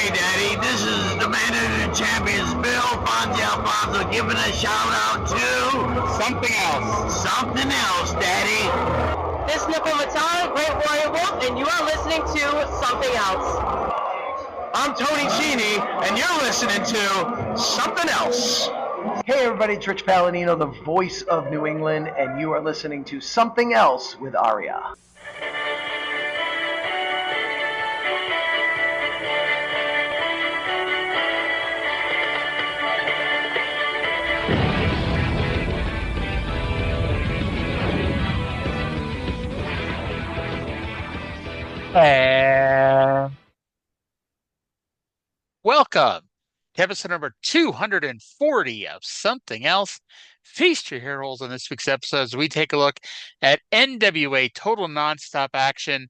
Hey, Daddy, this is the man of the champions, Bill Fonzie Alfonso, giving a shout out to Something Else. Something Else, Daddy. This is Nicole Matara, Great Warrior Wolf, and you are listening to Something Else. I'm Tony Cini, and you're listening to Something Else. Hey everybody, it's Rich Palladino, the voice of New England, and you are listening to Something Else with Arya. Welcome to episode number 240 of Something Else. Feast your hair holes on this week's episode as we take a look at NWA Total Nonstop Action,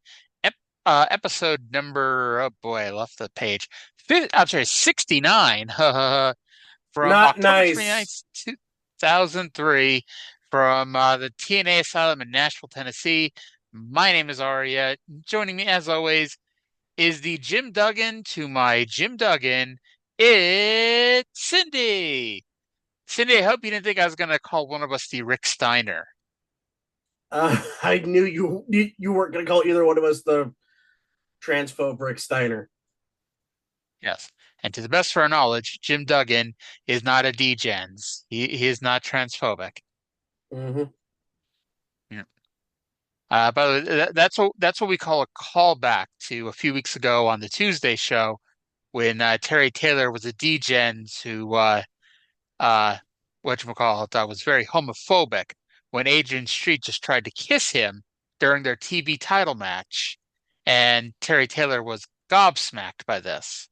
episode number, oh boy, I left the page. 69 from Not October nice. 29th, 2003, from the TNA Asylum in Nashville, Tennessee. My name is Arya. Joining me, as always, is the Jim Duggan to my Jim Duggan. It's Cyndi. Cyndi, I hope you didn't think I was going to call one of us the Rick Steiner. I knew you weren't going to call either one of us the transphobe Rick Steiner. Yes. And to the best of our knowledge, Jim Duggan is not a degens. He is not transphobic. Mm-hmm. By the way, that's what we call a callback to a few weeks ago on the Tuesday show when Terry Taylor was a degens who whatchamacallit, was very homophobic when Adrian Street just tried to kiss him during their TV title match, and Terry Taylor was gobsmacked by this.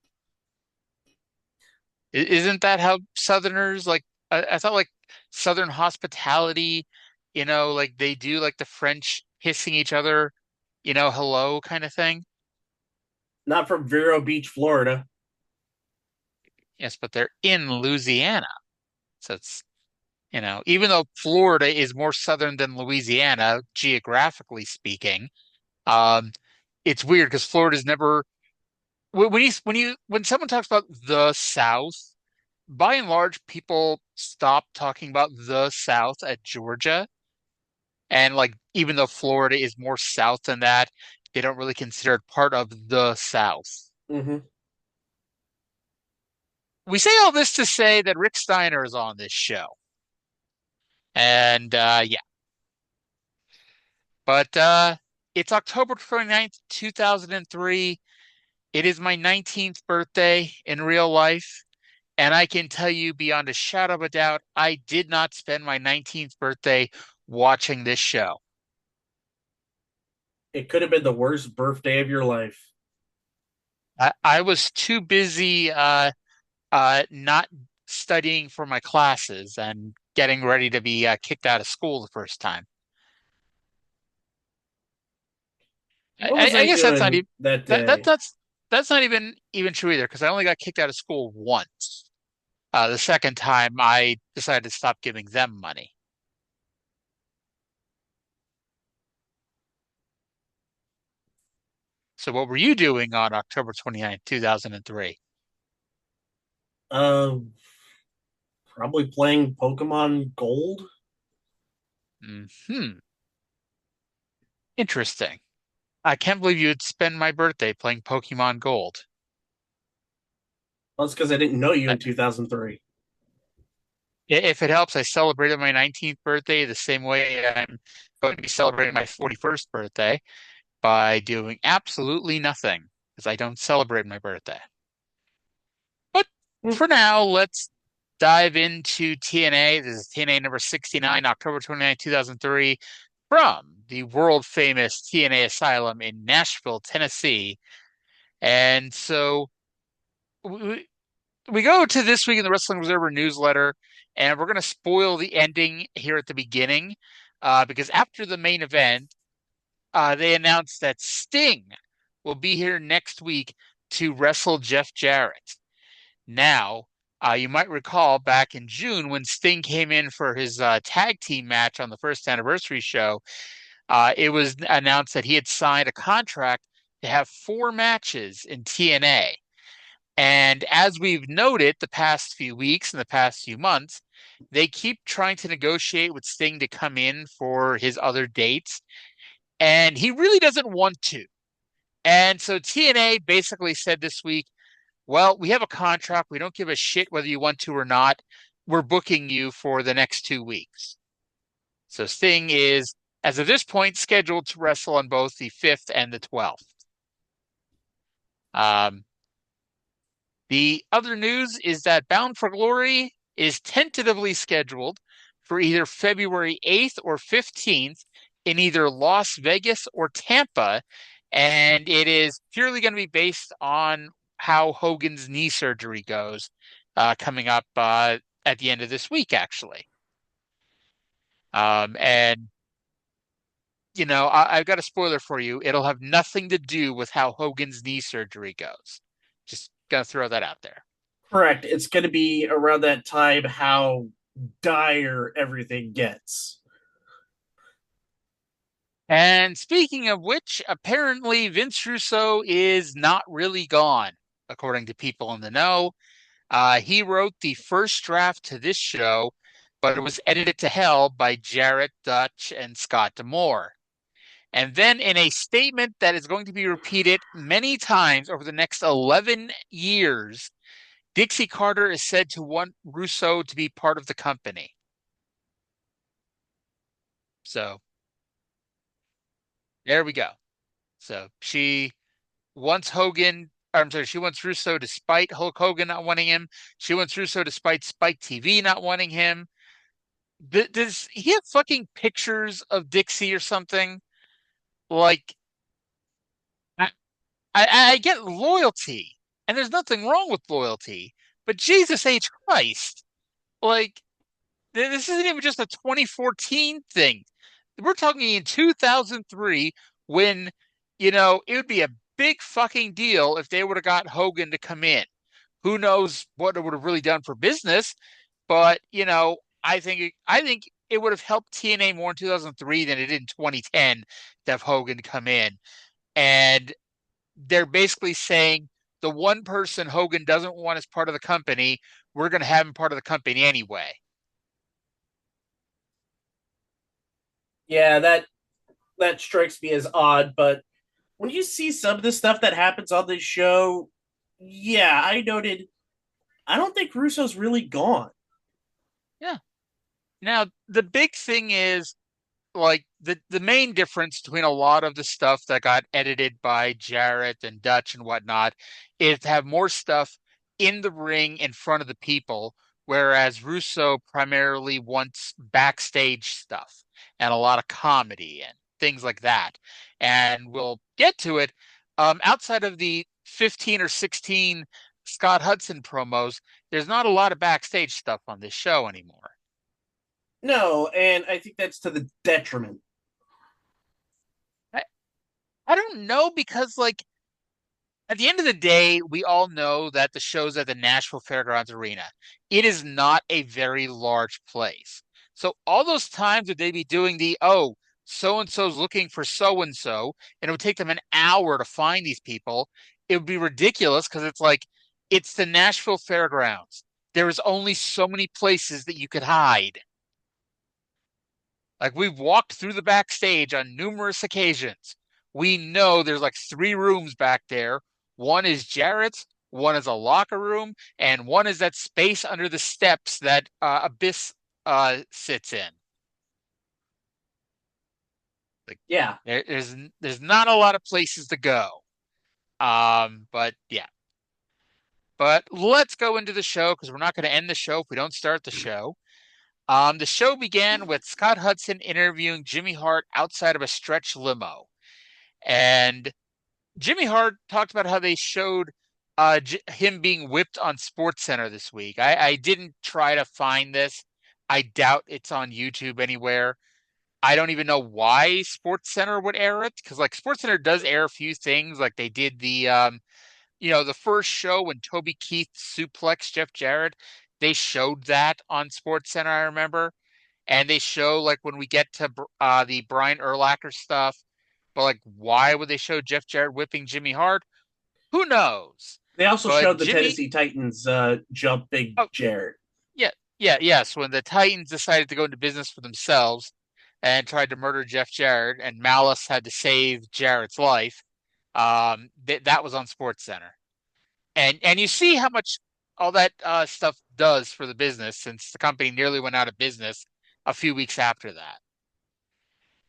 Isn't that how Southerners like? I thought like Southern hospitality, like they do like the French kissing each other, hello kind of thing. Not from Vero Beach, Florida. Yes, but they're in Louisiana. So it's, even though Florida is more southern than Louisiana, geographically speaking, it's weird because Florida's never, when someone talks about the South, by and large, people stop talking about the South at Georgia. And like, even though Florida is more south than that, they don't really consider it part of the South. Mm-hmm. We say all this to say that Rick Steiner is on this show. And yeah. But it's October 29th, 2003. It is my 19th birthday in real life. And I can tell you beyond a shadow of a doubt, I did not spend my 19th birthday watching this show. It could have been the worst birthday of your life. I was too busy not studying for my classes and getting ready to be kicked out of school the first time. I guess that's not even that's not even true either, because I only got kicked out of school once. The second time I decided to stop giving them money. So what were you doing on October 29th, 2003? Probably playing Pokemon Gold. Interesting. I can't believe you would spend my birthday playing Pokemon Gold. Well, it's because I didn't know you in 2003. If it helps, I celebrated my 19th birthday the same way I'm going to be celebrating my 41st birthday, by doing absolutely nothing, because I don't celebrate my birthday. But for now, let's dive into TNA. This is TNA number 69, October 29, 2003, from the world-famous TNA Asylum in Nashville, Tennessee. And so we go to This Week in the Wrestling Observer newsletter, and we're going to spoil the ending here at the beginning, because after the main event, they announced that Sting will be here next week to wrestle Jeff Jarrett. Now, you might recall back in June when Sting came in for his tag team match on the first anniversary show, it was announced that he had signed a contract to have 4 matches in TNA. And as we've noted the past few weeks and the past few months, they keep trying to negotiate with Sting to come in for his other dates, and he really doesn't want to. And so TNA basically said this week, well, we have a contract. We don't give a shit whether you want to or not. We're booking you for the next 2 weeks. So Sting is, as of this point, scheduled to wrestle on both the 5th and the 12th. The other news is that Bound for Glory is tentatively scheduled for either February 8th or 15th in either Las Vegas or Tampa, and it is purely going to be based on how Hogan's knee surgery goes coming up at the end of this week, actually. And, you know, I've got a spoiler for you. It'll have nothing to do with how Hogan's knee surgery goes. Just going to throw that out there. Correct. It's going to be around that time how dire everything gets. And speaking of which, apparently Vince Russo is not really gone, according to people in the know. He wrote the first draft to this show, but it was edited to hell by Jarrett, Dutch, and Scott D'Amore. And then in a statement that is going to be repeated many times over the next 11 years, Dixie Carter is said to want Russo to be part of the company. So there we go. So she wants she wants Russo despite Hulk Hogan not wanting him. She wants Russo despite Spike TV not wanting him. Does he have fucking pictures of Dixie or something? Like, I get loyalty, and there's nothing wrong with loyalty, but Jesus H. Christ, like, this isn't even just a 2014 thing. We're talking in 2003 when, it would be a big fucking deal if they would have got Hogan to come in. Who knows what it would have really done for business, but, I think it would have helped TNA more in 2003 than it did in 2010 to have Hogan come in. And they're basically saying the one person Hogan doesn't want as part of the company, we're going to have him part of the company anyway. Yeah, that strikes me as odd, but when you see some of the stuff that happens on this show, yeah, I noted I don't think Russo's really gone. Yeah. Now, the big thing is, like, the main difference between a lot of the stuff that got edited by Jarrett and Dutch and whatnot is to have more stuff in the ring in front of the people, whereas Russo primarily wants backstage stuff and a lot of comedy and things like that. And we'll get to it. Outside of the 15 or 16 Scott Hudson promos, there's not a lot of backstage stuff on this show anymore. No, and I think that's to the detriment. I don't know, because, like, at the end of the day, we all know that the show's at the Nashville Fairgrounds Arena. It is not a very large place. So all those times that they'd be doing so-and-so's looking for so-and-so, and it would take them an hour to find these people, it would be ridiculous because it's like, it's the Nashville Fairgrounds. There is only so many places that you could hide. Like, we've walked through the backstage on numerous occasions. We know there's like 3 rooms back there. One is Jarrett's, one is a locker room, and one is that space under the steps that Abyss sits in. Like, Yeah. there's not a lot of places to go. But yeah. But let's go into the show, because we're not going to end the show if we don't start the show. The show began with Scott Hudson interviewing Jimmy Hart outside of a stretch limo. And Jimmy Hart talked about how they showed him being whipped on SportsCenter this week. I didn't try to find this. I doubt it's on YouTube anywhere. I don't even know why SportsCenter would air it, because, like, SportsCenter does air a few things. Like, they did the first show when Toby Keith suplexed Jeff Jarrett. They showed that on SportsCenter, I remember. And they show, like, when we get to the Brian Urlacher stuff. But, like, why would they show Jeff Jarrett whipping Jimmy Hart? Who knows? They also But showed the Jimmy, Tennessee Titans jump Big oh, Jarrett. yes, when the Titans decided to go into business for themselves and tried to murder Jeff Jarrett, and Malice had to save Jarrett's life, that was on Sports Center. And you see how much all that stuff does for the business, since the company nearly went out of business a few weeks after that.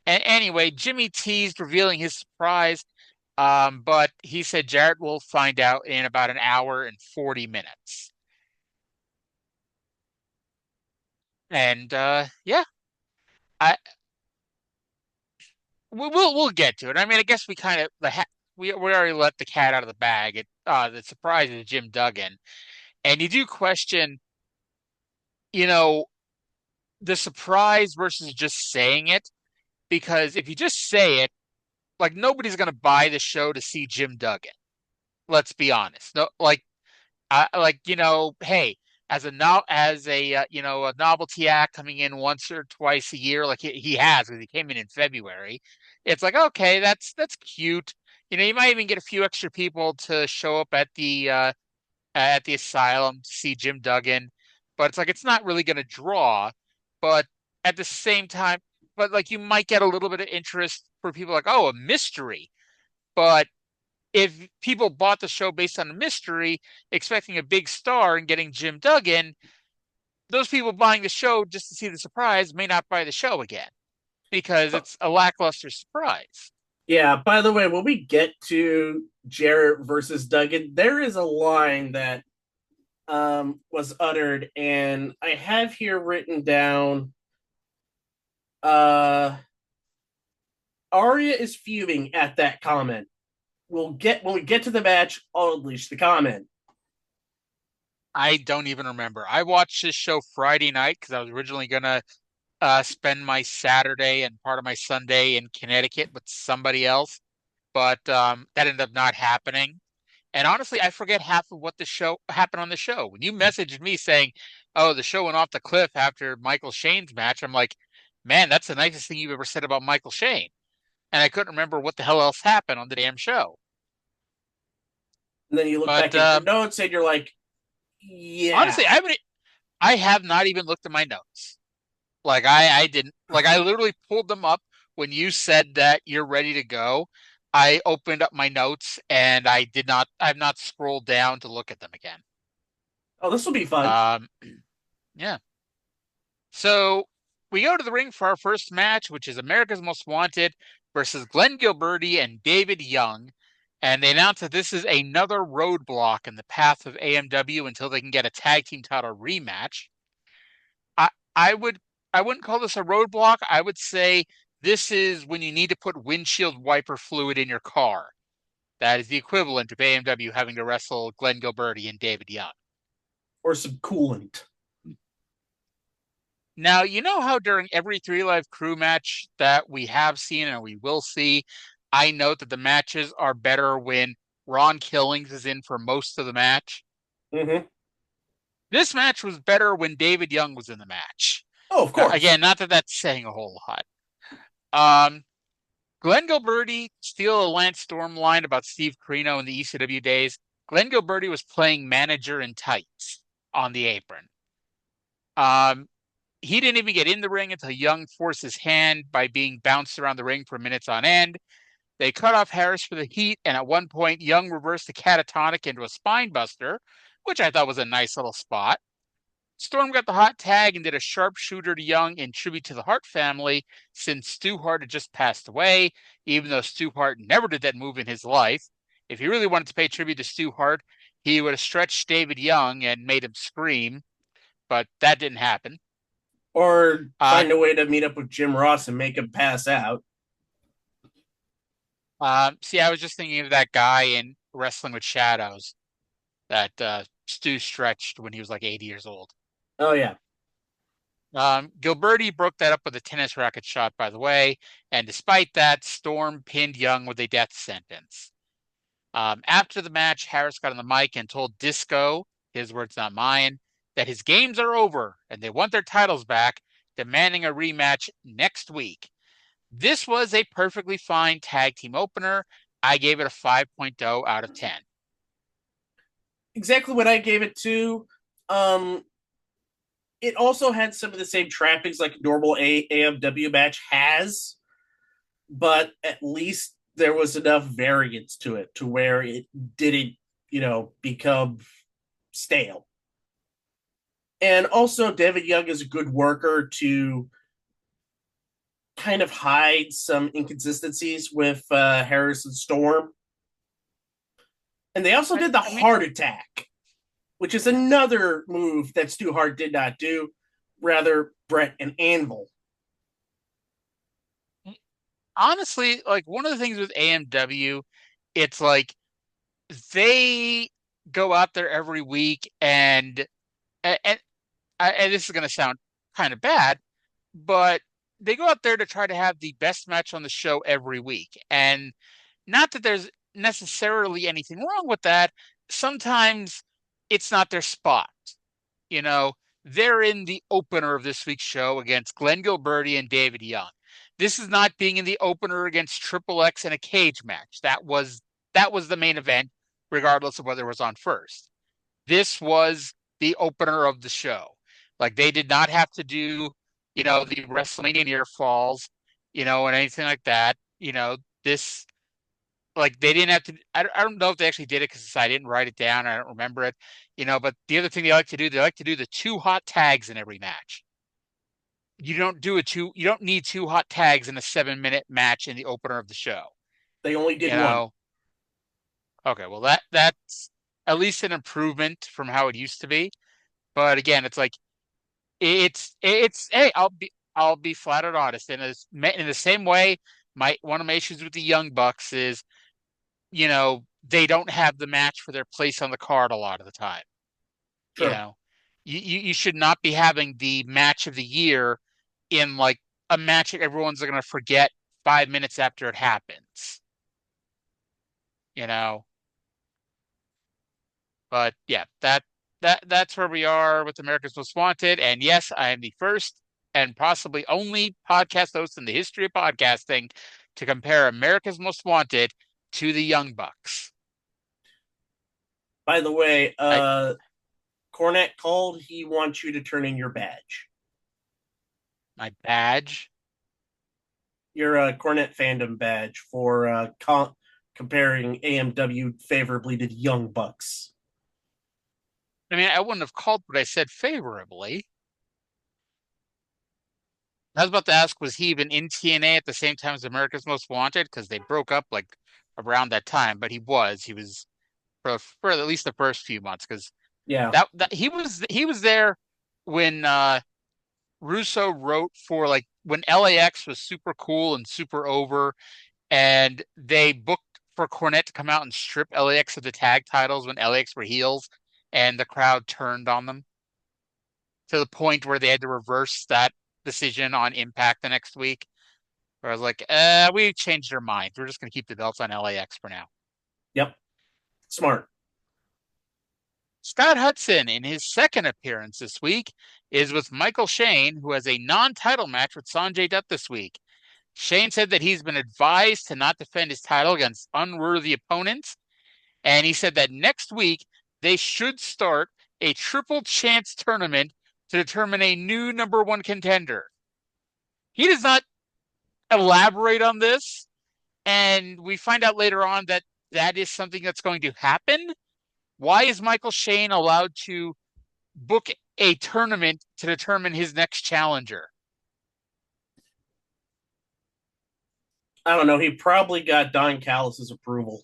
And anyway, Jimmy teased revealing his surprise, but he said Jarrett will find out in about an hour and 40 minutes. And yeah, I we'll get to it. I mean, I guess we kind of we already let the cat out of the bag. The surprise is Jim Duggan, and you do question, you know, the surprise versus just saying it, because if you just say it, like, nobody's gonna buy the show to see Jim Duggan. Let's be honest. No, like, hey, as a no, as a a novelty act coming in once or twice a year, like he has, because he came in February. It's like, okay, that's cute. You might even get a few extra people to show up at the asylum to see Jim Duggan, but it's like it's not really going to draw. But at the same time, but like you might get a little bit of interest for people like, oh, a mystery. But if people bought the show based on a mystery, expecting a big star and getting Jim Duggan, those people buying the show just to see the surprise may not buy the show again because it's a lackluster surprise. Yeah, by the way, when we get to Jarrett versus Duggan, there is a line that was uttered, and I have here written down Arya is fuming at that comment. When we get to the match, I'll unleash the comment. I don't even remember. I watched this show Friday night because I was originally gonna spend my Saturday and part of my Sunday in Connecticut with somebody else, but that ended up not happening. And honestly, I forget half of what the show happened on the show. When you messaged me saying, "Oh, the show went off the cliff after Michael Shane's match," I'm like, "Man, that's the nicest thing you've ever said about Michael Shane." And I couldn't remember what the hell else happened on the damn show. And then you look But back at your notes and you're like, yeah. honestly, I have not even looked at my notes. Like I didn't, like, I literally pulled them up when you said that you're ready to go. I opened up my notes and I've not scrolled down to look at them again. Oh, this will be fun. Yeah. So we go to the ring for our first match, which is America's Most Wanted versus Glenn Gilberti and David Young. And they announce that this is another roadblock in the path of AMW until they can get a tag team title rematch. I I would I wouldn't call this a roadblock. I would say this is when you need to put windshield wiper fluid in your car. That is the equivalent of AMW having to wrestle Glenn Gilberti and David Young. Or some coolant. Now, you know how during every Three Live Crew match that we have seen and we will see, I note that the matches are better when Ron Killings is in for most of the match. Mm-hmm. This match was better when David Young was in the match. Oh, of course. Again, not that that's saying a whole lot. Um, Glenn Gilberti, steal a Lance Storm line about Steve Corino in the ECW days. Glenn Gilberti was playing manager in tights on the apron. He didn't even get in the ring until Young forced his hand by being bounced around the ring for minutes on end. They cut off Harris for the heat, and at one point, Young reversed the catatonic into a spine buster, which I thought was a nice little spot. Storm got the hot tag and did a sharpshooter to Young in tribute to the Hart family, since Stu Hart had just passed away, even though Stu Hart never did that move in his life. If he really wanted to pay tribute to Stu Hart, he would have stretched David Young and made him scream, but that didn't happen. Or find a way to meet up with Jim Ross and make him pass out. See, I was just thinking of that guy in Wrestling with Shadows that Stu stretched when he was like 80 years old. Oh, yeah. Gilberti broke that up with a tennis racket shot, by the way, and despite that, Storm pinned Young with a death sentence. After the match, Harris got on the mic and told Disco, his words not mine, that his games are over and they want their titles back, demanding a rematch next week. This was a perfectly fine tag team opener. I gave it a 5.0 out of 10. exactly what I gave it to. It also had some of the same trappings like a normal AMW match has, but at least there was enough variance to it to where it didn't, become stale. And also, David Young is a good worker to kind of hide some inconsistencies with Harrison Storm. And they also did the heart attack, which is another move that Stu Hart did not do. Rather, Brett and Anvil. Honestly, like one of the things with AMW, it's like they go out there every week and this is going to sound kind of bad, but they go out there to try to have the best match on the show every week. And not that there's necessarily anything wrong with that. Sometimes it's not their spot. You know, they're in the opener of this week's show against Glenn Gilberti and David Young. This is not being in the opener against Triple X in a cage match. That was the main event, regardless of whether it was on first. This was the opener of the show. Like they did not have to do, the WrestleMania near falls, and anything like that. This like they didn't have to. I don't know if they actually did it because I didn't write it down. I don't remember it. But the other thing they like to do the two hot tags in every match. You don't need two hot tags in a 7-minute match in the opener of the show. They only did one. Okay, well that's at least an improvement from how it used to be. But again, it's like it's hey, I'll be flat out honest. In the same way, one of my issues with the Young Bucks is, they don't have the match for their place on the card a lot of the time. Sure. You should not be having the match of the year in like a match that everyone's going to forget 5 minutes after it happens. But yeah, that's where we are with America's Most Wanted. And yes, I am the first and possibly only podcast host in the history of podcasting to compare America's Most Wanted to the Young Bucks. By the way, Cornette called. He wants you to turn in your badge. My badge? Your Cornette fandom badge for comparing AMW favorably to the Young Bucks. I mean, I wouldn't have called what I said favorably. I was about to ask, was he even in TNA at the same time as America's Most Wanted? Because they broke up like around that time, but he was for at least the first few months. Because that he was there when Russo wrote for like when LAX was super cool and super over, and they booked for Cornette to come out and strip LAX of the tag titles when LAX were heels, and the crowd turned on them to the point where they had to reverse that decision on Impact the next week. Where I was like, we changed our minds. We're just going to keep the belts on LAX for now. Yep. Smart. Scott Hudson, in his second appearance this week, is with Michael Shane, who has a non-title match with Sanjay Dutt this week. Shane said that he's been advised to not defend his title against unworthy opponents, and he said that next week they should start a triple chance tournament to determine a new number one contender. He does not elaborate on this, and we find out later on that that is something that's going to happen. Why is Michael Shane allowed to book a tournament to determine his next challenger? I don't know. He probably got Don Callis' approval.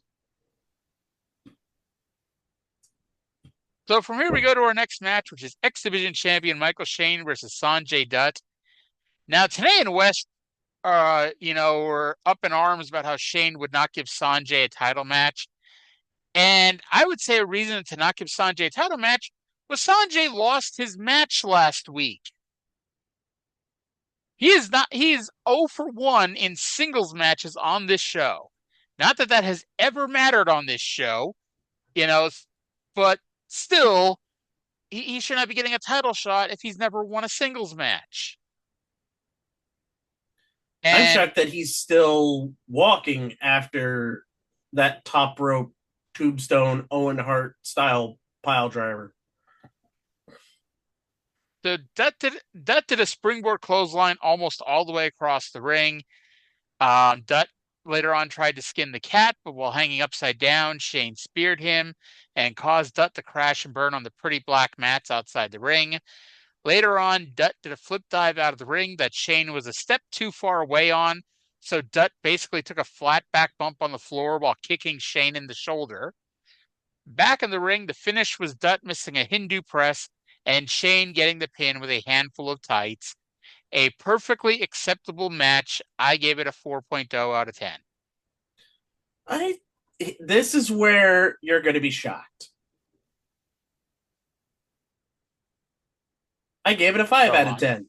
So from here we go to our next match, which is X Division champion Michael Shane versus Sanjay Dutt. Now, Tenay and West, were up in arms about how Shane would not give Sanjay a title match. And I would say a reason to not give Sanjay a title match was Sanjay lost his match last week. He is 0 for 1 in singles matches on this show. Not that that has ever mattered on this show, but still, he should not be getting a title shot if he's never won a singles match. I'm shocked that he's still walking after that top rope tombstone Owen Hart style pile driver. So Dutt did a springboard clothesline almost all the way across the ring. Dutt later on tried to skin the cat, but while hanging upside down, Shane speared him and caused Dutt to crash and burn on the pretty black mats outside the ring. Later on, Dutt did a flip dive out of the ring that Shane was a step too far away on, so Dutt basically took a flat back bump on the floor while kicking Shane in the shoulder. Back in the ring, the finish was Dutt missing a Hindu press and Shane getting the pin with a handful of tights. A perfectly acceptable match. I gave it a 4.0 out of 10. This is where you're going to be shocked. I gave it a 5 out of 10.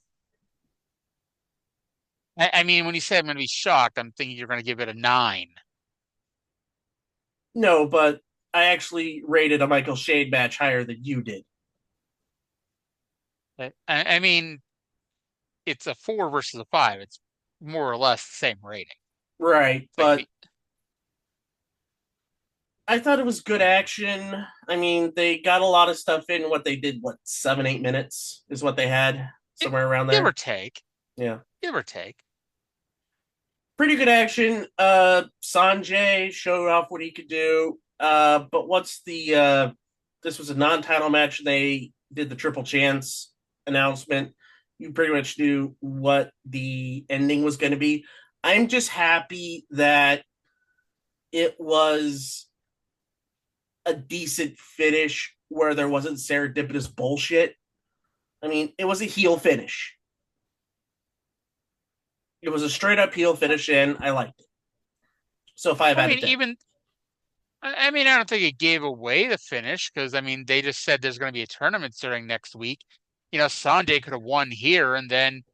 I mean, when you say I'm going to be shocked, I'm thinking you're going to give it a 9. No, but I actually rated a Michael Shane match higher than you did. I mean, it's a 4 versus a 5. It's more or less the same rating. Right, It's but like, I thought it was good action. I mean, they got a lot of stuff in. What they did, 7-8 minutes is what they had, somewhere around there. give or take. Yeah. Give or take. Pretty good action. Sanjay showed off what he could do. But this was a non-title match. They did the Triple Chance announcement. You pretty much knew what the ending was going to be. I'm just happy that it was a decent finish where there wasn't serendipitous bullshit. I mean, it was a heel finish. It was a straight up heel finish, and I liked it. So 5 out of 10. I don't think it gave away the finish because, I mean, they just said there's going to be a tournament starting next week. Sanjay could have won here and then,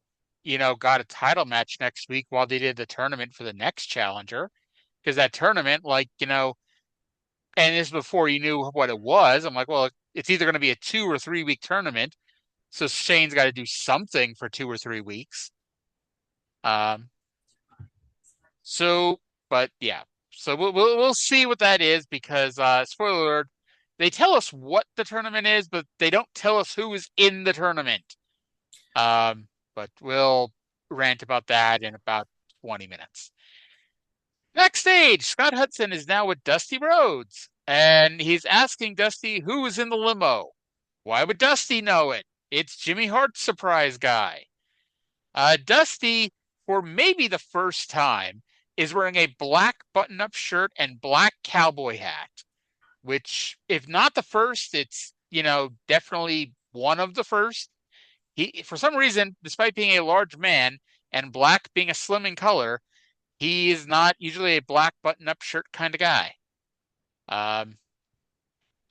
got a title match next week while they did the tournament for the next challenger. Because that tournament, and this before you knew what it was, I'm like, well, it's either going to be a 2 or 3 week tournament. So Shane's got to do something for 2 or 3 weeks. But yeah. So we'll see what that is because spoiler alert, they tell us what the tournament is, but they don't tell us who is in the tournament. But we'll rant about that in about 20 minutes. Backstage, Scott Hudson is now with Dusty Rhodes, and he's asking Dusty who is in the limo. Why would Dusty know it? It's Jimmy Hart's surprise guy. Dusty, for maybe the first time, is wearing a black button-up shirt and black cowboy hat, which, if not the first, it's, definitely one of the first. He, for some reason, despite being a large man and black being a slim in color, he is not usually a black button-up shirt kind of guy.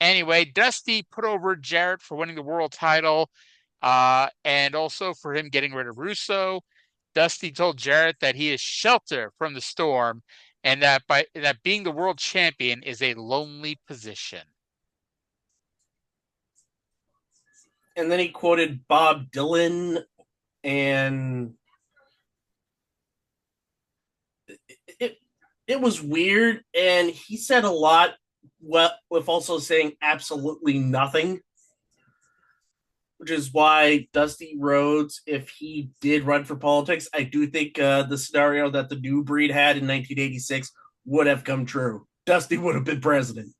Anyway, Dusty put over Jarrett for winning the world title, and also for him getting rid of Russo. Dusty told Jarrett that he is shelter from the storm and that being the world champion is a lonely position. And then he quoted Bob Dylan, and it was weird, and he said a lot with also saying absolutely nothing. Which is why Dusty Rhodes, if he did run for politics, I do think the scenario that the New Breed had in 1986 would have come true. Dusty would have been president.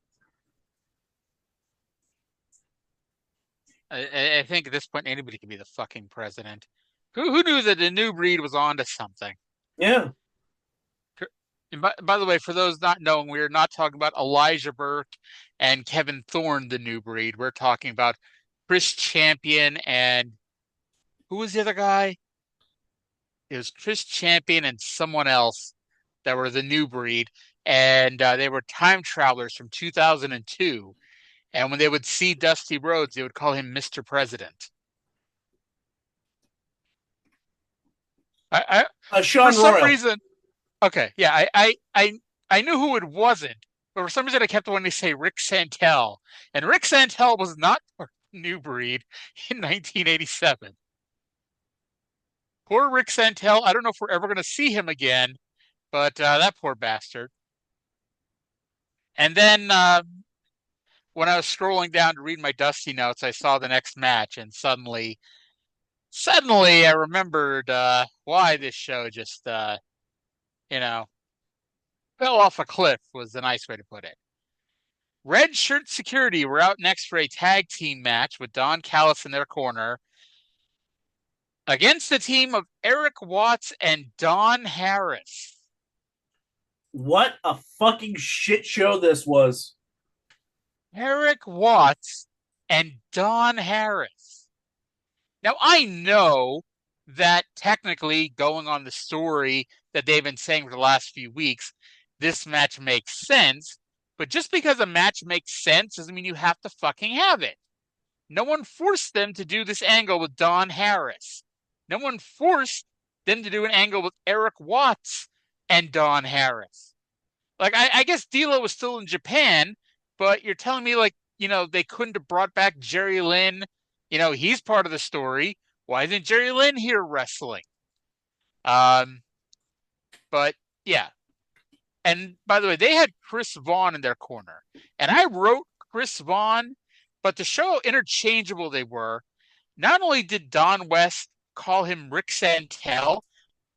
I think at this point anybody can be the fucking president. Who knew that the New Breed was onto something? Yeah. By the way, for those not knowing, we're not talking about Elijah Burke and Kevin Thorne, the New Breed. We're talking about Chris Champion and who was the other guy? It was Chris Champion and someone else that were the New Breed, and they were time travelers from 2002. And when they would see Dusty Rhodes, they would call him Mr. President. Sean for some Royal. reason, okay, yeah, I knew who it wasn't, but for some reason I kept wanting to say Rick Santel, and Rick Santel was not New Breed in 1987. Poor Rick Santel. I don't know if we're ever going to see him again, but that poor bastard. And then when I was scrolling down to read my Dusty notes, I saw the next match, and suddenly I remembered why this show just fell off a cliff was the nice way to put it. Red Shirt Security were out next for a tag team match with Don Callis in their corner against the team of Eric Watts and Don Harris. What a fucking shit show this was. Eric Watts and Don Harris. Now, I know that technically, going on the story that they've been saying for the last few weeks, this match makes sense, but just because a match makes sense doesn't mean you have to fucking have it. No one forced them to do this angle with Don Harris. No one forced them to do an angle with Eric Watts and Don Harris. Like, I guess D'Lo was still in Japan, but you're telling me, like, they couldn't have brought back Jerry Lynn. He's part of the story. Why isn't Jerry Lynn here wrestling? But yeah. And by the way, they had Chris Vaughn in their corner. And I wrote Chris Vaughn, but to show how interchangeable they were, not only did Don West call him Rick Santel,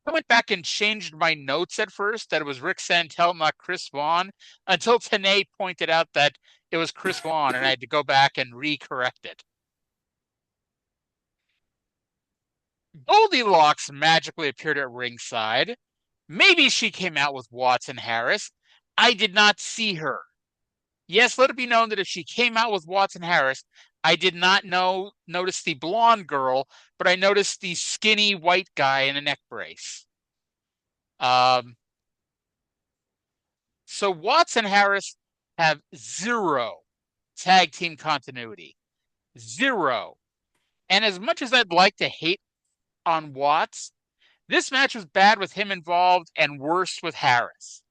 I went back and changed my notes at first that it was Rick Santel, not Chris Vaughn, until Tenay pointed out that it was Chris Vaughn, and I had to go back and recorrect it. Goldilocks magically appeared at ringside. Maybe she came out with Watts and Harris. I did not see her. Yes, let it be known that if she came out with Watts and Harris, I did not notice the blonde girl, but I noticed the skinny white guy in a neck brace. So Watts and Harris have zero tag team continuity. Zero. And as much as I'd like to hate on Watts, this match was bad with him involved and worse with Harris.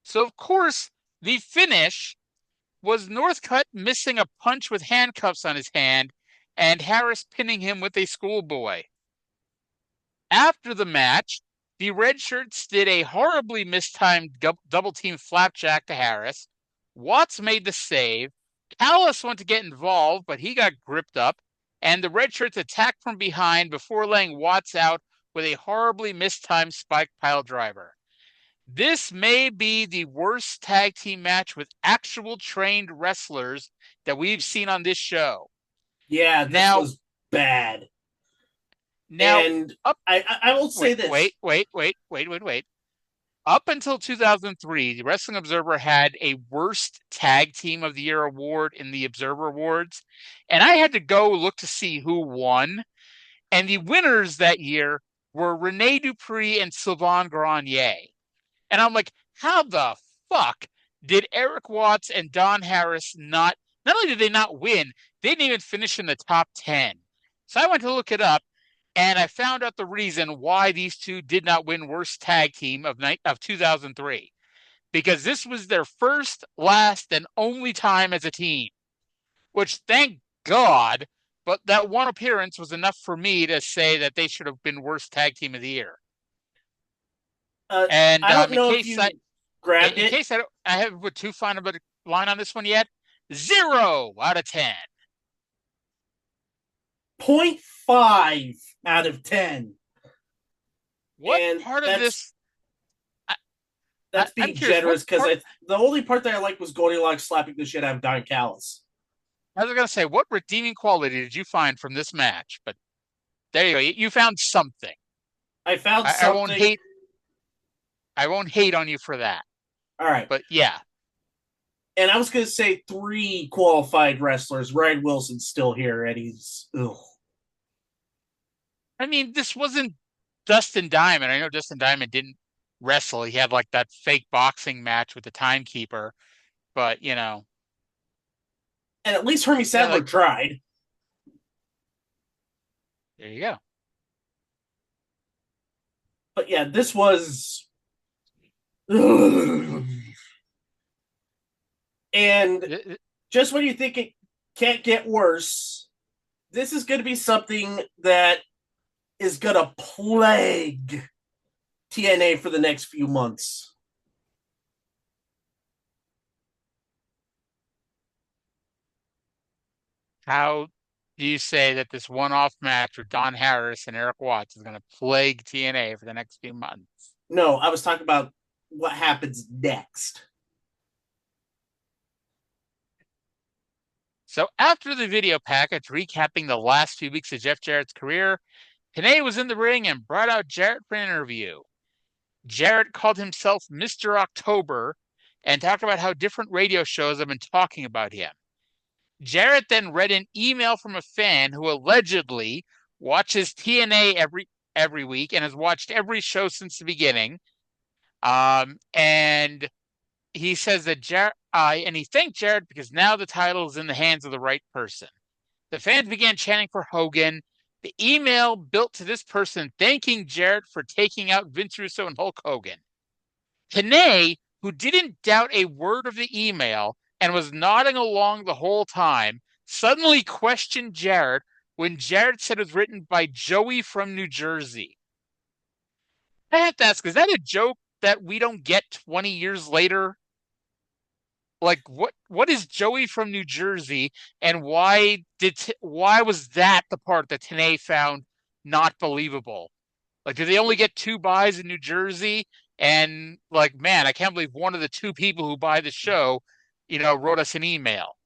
So, of course, the finish was Northcutt missing a punch with handcuffs on his hand and Harris pinning him with a schoolboy. After the match, the Red Shirts did a horribly mistimed double-team flapjack to Harris. Watts made the save. Callis went to get involved, but he got gripped up, and the Red Shirts attacked from behind before laying Watts out with a horribly mistimed spike pile driver. This may be the worst tag team match with actual trained wrestlers that we've seen on this show. Yeah, this was bad. Now, and I will say this. Wait. Up until 2003, the Wrestling Observer had a Worst Tag Team of the Year award in the Observer Awards, and I had to go look to see who won. And the winners that year were Rene Dupree and Sylvain Grenier. And I'm like, how the fuck did Eric Watts and Don Harris not only did they not win, they didn't even finish in the top 10. So I went to look it up, and I found out the reason why these two did not win Worst Tag Team of 2003. Because this was their first, last, and only time as a team. Which, thank God, but that one appearance was enough for me to say that they should have been Worst Tag Team of the Year. And I don't know if you grabbed it. In case I haven't put too fine of a line on this one yet, 0 out of 10. 0.5 out of 10. What and part of this? That's being generous, because the only part that I liked was Goldilocks slapping the shit out of Don Callis. I was going to say, what redeeming quality did you find from this match? But there you go. You found something. I found something. I won't hate on you for that. All right. But yeah. And I was going to say 3 qualified wrestlers. Ryan Wilson's still here, and he's... Ugh. I mean, this wasn't Dustin Diamond. I know Dustin Diamond didn't wrestle. He had like that fake boxing match with the timekeeper. But, And at least Hermie Sadler tried. There you go. But yeah, this was... And just when you think it can't get worse, this is going to be something that is going to plague TNA for the next few months. How do you say that this one-off match with Don Harris and Eric Watts is going to plague TNA for the next few months? No, I was talking about what happens next. So after the video package recapping the last few weeks of Jeff Jarrett's career, TNA was in the ring and brought out Jarrett for an interview. Jarrett called himself Mr. October and talked about how different radio shows have been talking about him. Jarrett then read an email from a fan who allegedly watches TNA every week and has watched every show since the beginning. And he says that and he thanked Jarrett because now the title is in the hands of the right person. The fans began chanting for Hogan. The email built to this person thanking Jarrett for taking out Vince Russo and Hulk Hogan. Tenay, who didn't doubt a word of the email and was nodding along the whole time, suddenly questioned Jarrett when Jarrett said it was written by Joey from New Jersey. I have to ask, is that a joke that we don't get 20 years later? Like, what is Joey from New Jersey, and why was that the part that Tenay found not believable? Like, did they only get 2 buys in New Jersey? And like, man, I can't believe one of the 2 people who buy the show, wrote us an email.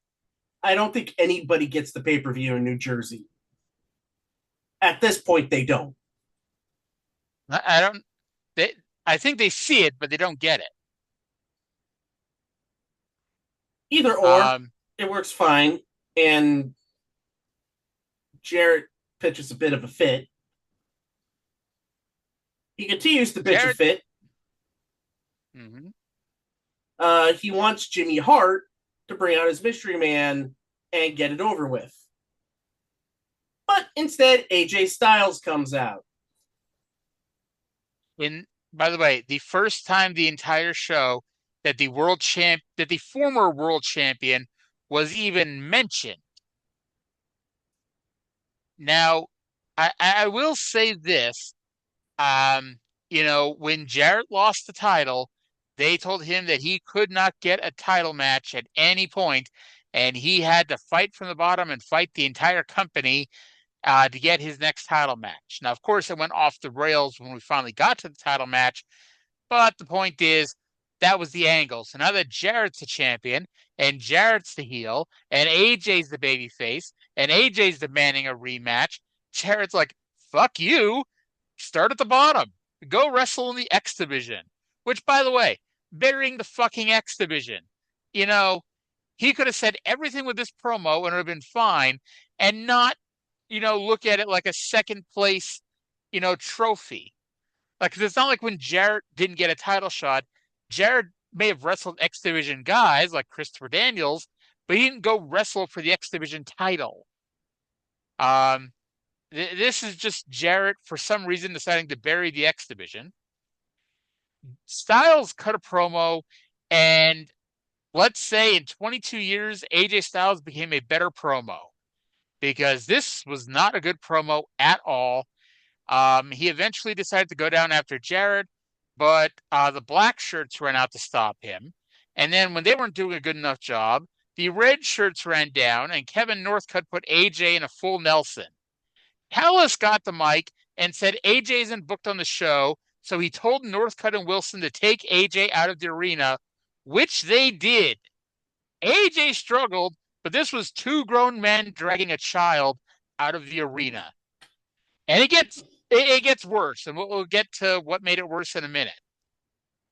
I don't think anybody gets the pay-per-view in New Jersey. At this point, they don't. I don't. I think they see it, but they don't get it. Either or, it works fine. And Jarrett pitches a bit of a fit. He continues to pitch a fit. Mm-hmm. He wants Jimmy Hart to bring out his mystery man and get it over with. But instead, AJ Styles comes out. By the way, the first time the entire show that the former world champion was even mentioned. Now, I will say this. When Jarrett lost the title, they told him that he could not get a title match at any point, and he had to fight from the bottom and fight the entire company to get his next title match. Now, of course, it went off the rails when we finally got to the title match, but the point is, that was the angle. So now that Jarrett's the champion, and Jarrett's the heel, and AJ's the babyface, and AJ's demanding a rematch, Jarrett's like, fuck you, start at the bottom. Go wrestle in the X Division. Which, by the way, burying the fucking X Division. He could have said everything with this promo and it would have been fine, and not, look at it like a second place, trophy. Like, 'cause it's not like when Jarrett didn't get a title shot, Jarrett may have wrestled X Division guys like Christopher Daniels, but he didn't go wrestle for the X Division title. This is just Jarrett, for some reason, deciding to bury the X Division. Styles cut a promo, and let's say in 22 years, AJ Styles became a better promo, because this was not a good promo at all. He eventually decided to go down after Jarrett, but the black shirts ran out to stop him. And then when they weren't doing a good enough job, the red shirts ran down, and Kevin Northcutt put AJ in a full Nelson. Callis got the mic and said AJ isn't booked on the show, so he told Northcutt and Wilson to take AJ out of the arena, which they did. AJ struggled, but this was 2 grown men dragging a child out of the arena. And it gets worse, and we'll get to what made it worse in a minute.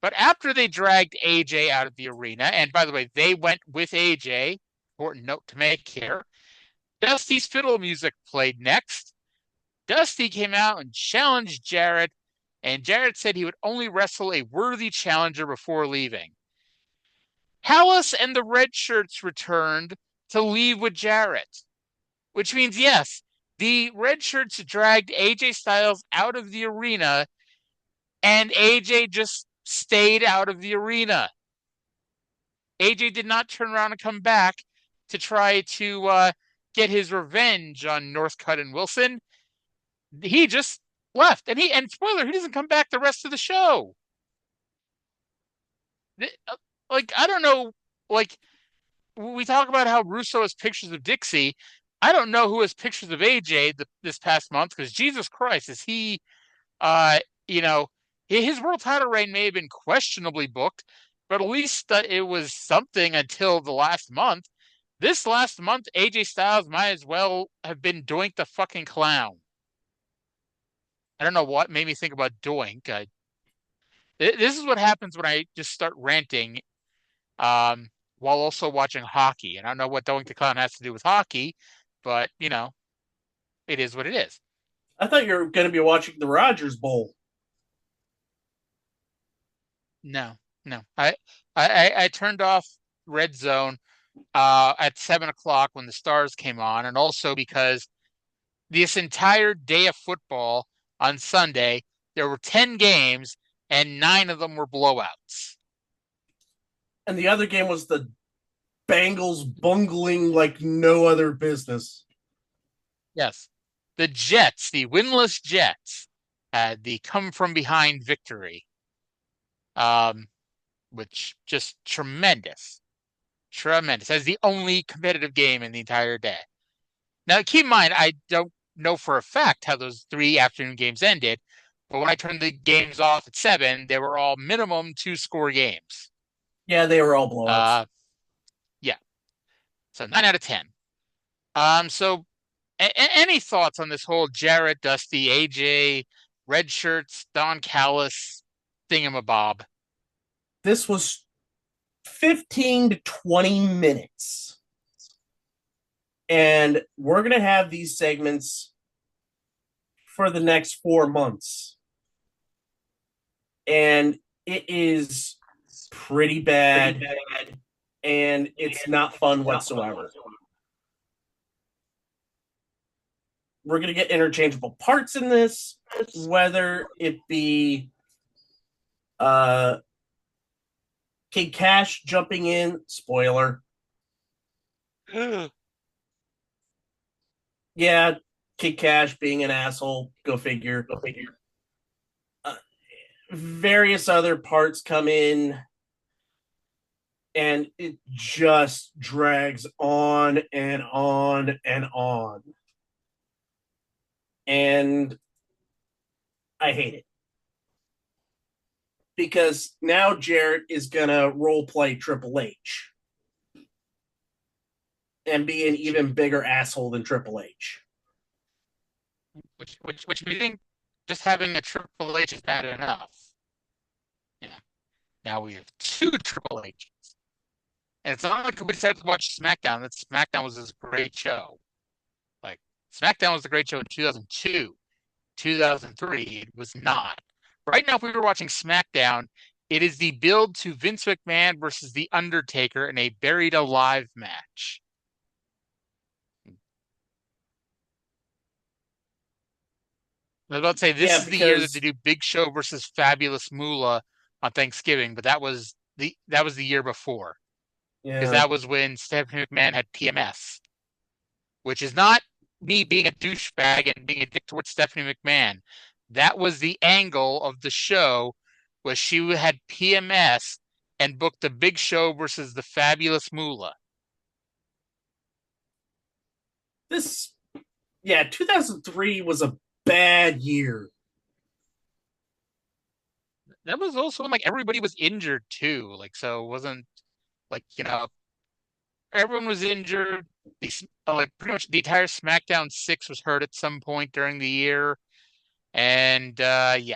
But after they dragged AJ out of the arena, and by the way, they went with AJ, important note to make here, Dusty's fiddle music played next. Dusty came out and challenged Jarrett, and Jarrett said he would only wrestle a worthy challenger before leaving. Callis and the red shirts returned to leave with Jarrett, which means, yes, the red shirts dragged AJ Styles out of the arena, and AJ just stayed out of the arena. AJ did not turn around and come back to try to get his revenge on Northcutt and Wilson. He just left, and spoiler, he doesn't come back the rest of the show. Like, I don't know, like, we talk about how Russo has pictures of Dixie. I don't know who has pictures of AJ this past month, because Jesus Christ, is he, you know, his world title reign may have been questionably booked, but at least it was something until the last month. This last month, AJ Styles might as well have been Doink the fucking Clown. I don't know what made me think about Doink. This is what happens when I just start ranting while also watching hockey. And I don't know what Doink the Clown has to do with hockey, but, it is what it is. I thought you were going to be watching the Rogers Bowl. No. I turned off Red Zone at 7 o'clock when the Stars came on, and also because this entire day of football on Sunday, there were 10 games, and 9 of them were blowouts. And the other game was the Bengals bungling like no other business. Yes. The Jets, the winless Jets, had the come-from-behind victory, which just tremendous. Tremendous. That's the only competitive game in the entire day. Now, keep in mind, I don't know for a fact how those 3 afternoon games ended, but when I turned the games off at 7, they were all minimum 2-score games. Yeah, they were all blowouts. Yeah. So 9 out of 10. So any thoughts on this whole Jarrett, Dusty, AJ, Red Shirts, Don Callis thingamabob? This was 15 to 20 minutes. And we're going to have these segments for the next 4 months. And it is pretty bad. And it's not fun whatsoever. We're going to get interchangeable parts in this, whether it be Kid Cash jumping in, spoiler. Yeah, Kid Cash being an asshole, go figure. Various other parts come in, and it just drags on and on and on. And I hate it. Because now Jarrett is going to role play Triple H and be an even bigger asshole than Triple H. Which we think just having a Triple H is bad enough. Yeah. Now we have 2 Triple H's. And it's not like we decided to watch SmackDown. That SmackDown was this great show. Like, SmackDown was a great show in 2002. 2003, it was not. Right now, if we were watching SmackDown, it is the build to Vince McMahon versus The Undertaker in a Buried Alive match. I was about to say, this is the year that they do Big Show versus Fabulous Moolah on Thanksgiving, but that was the year before. Because that was when Stephanie McMahon had PMS, which is not me being a douchebag and being a dick towards Stephanie McMahon. That was the angle of the show, was she had PMS and booked the Big Show versus the Fabulous Moolah. 2003 was a bad year. That was also when, like, everybody was injured too. Like, so it wasn't like, everyone was injured. Like, pretty much the entire SmackDown 6 was hurt at some point during the year. And yeah.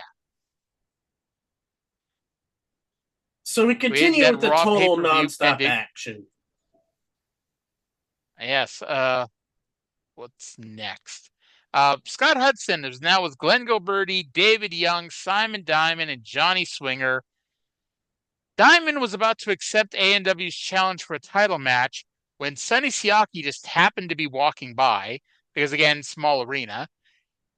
So we continue with the total nonstop action. Yes. What's next? Scott Hudson is now with Glenn Gilberti, David Young, Simon Diamond, and Johnny Swinger. Diamond was about to accept A&W's challenge for a title match when Sonny Siaki just happened to be walking by, because, again, small arena.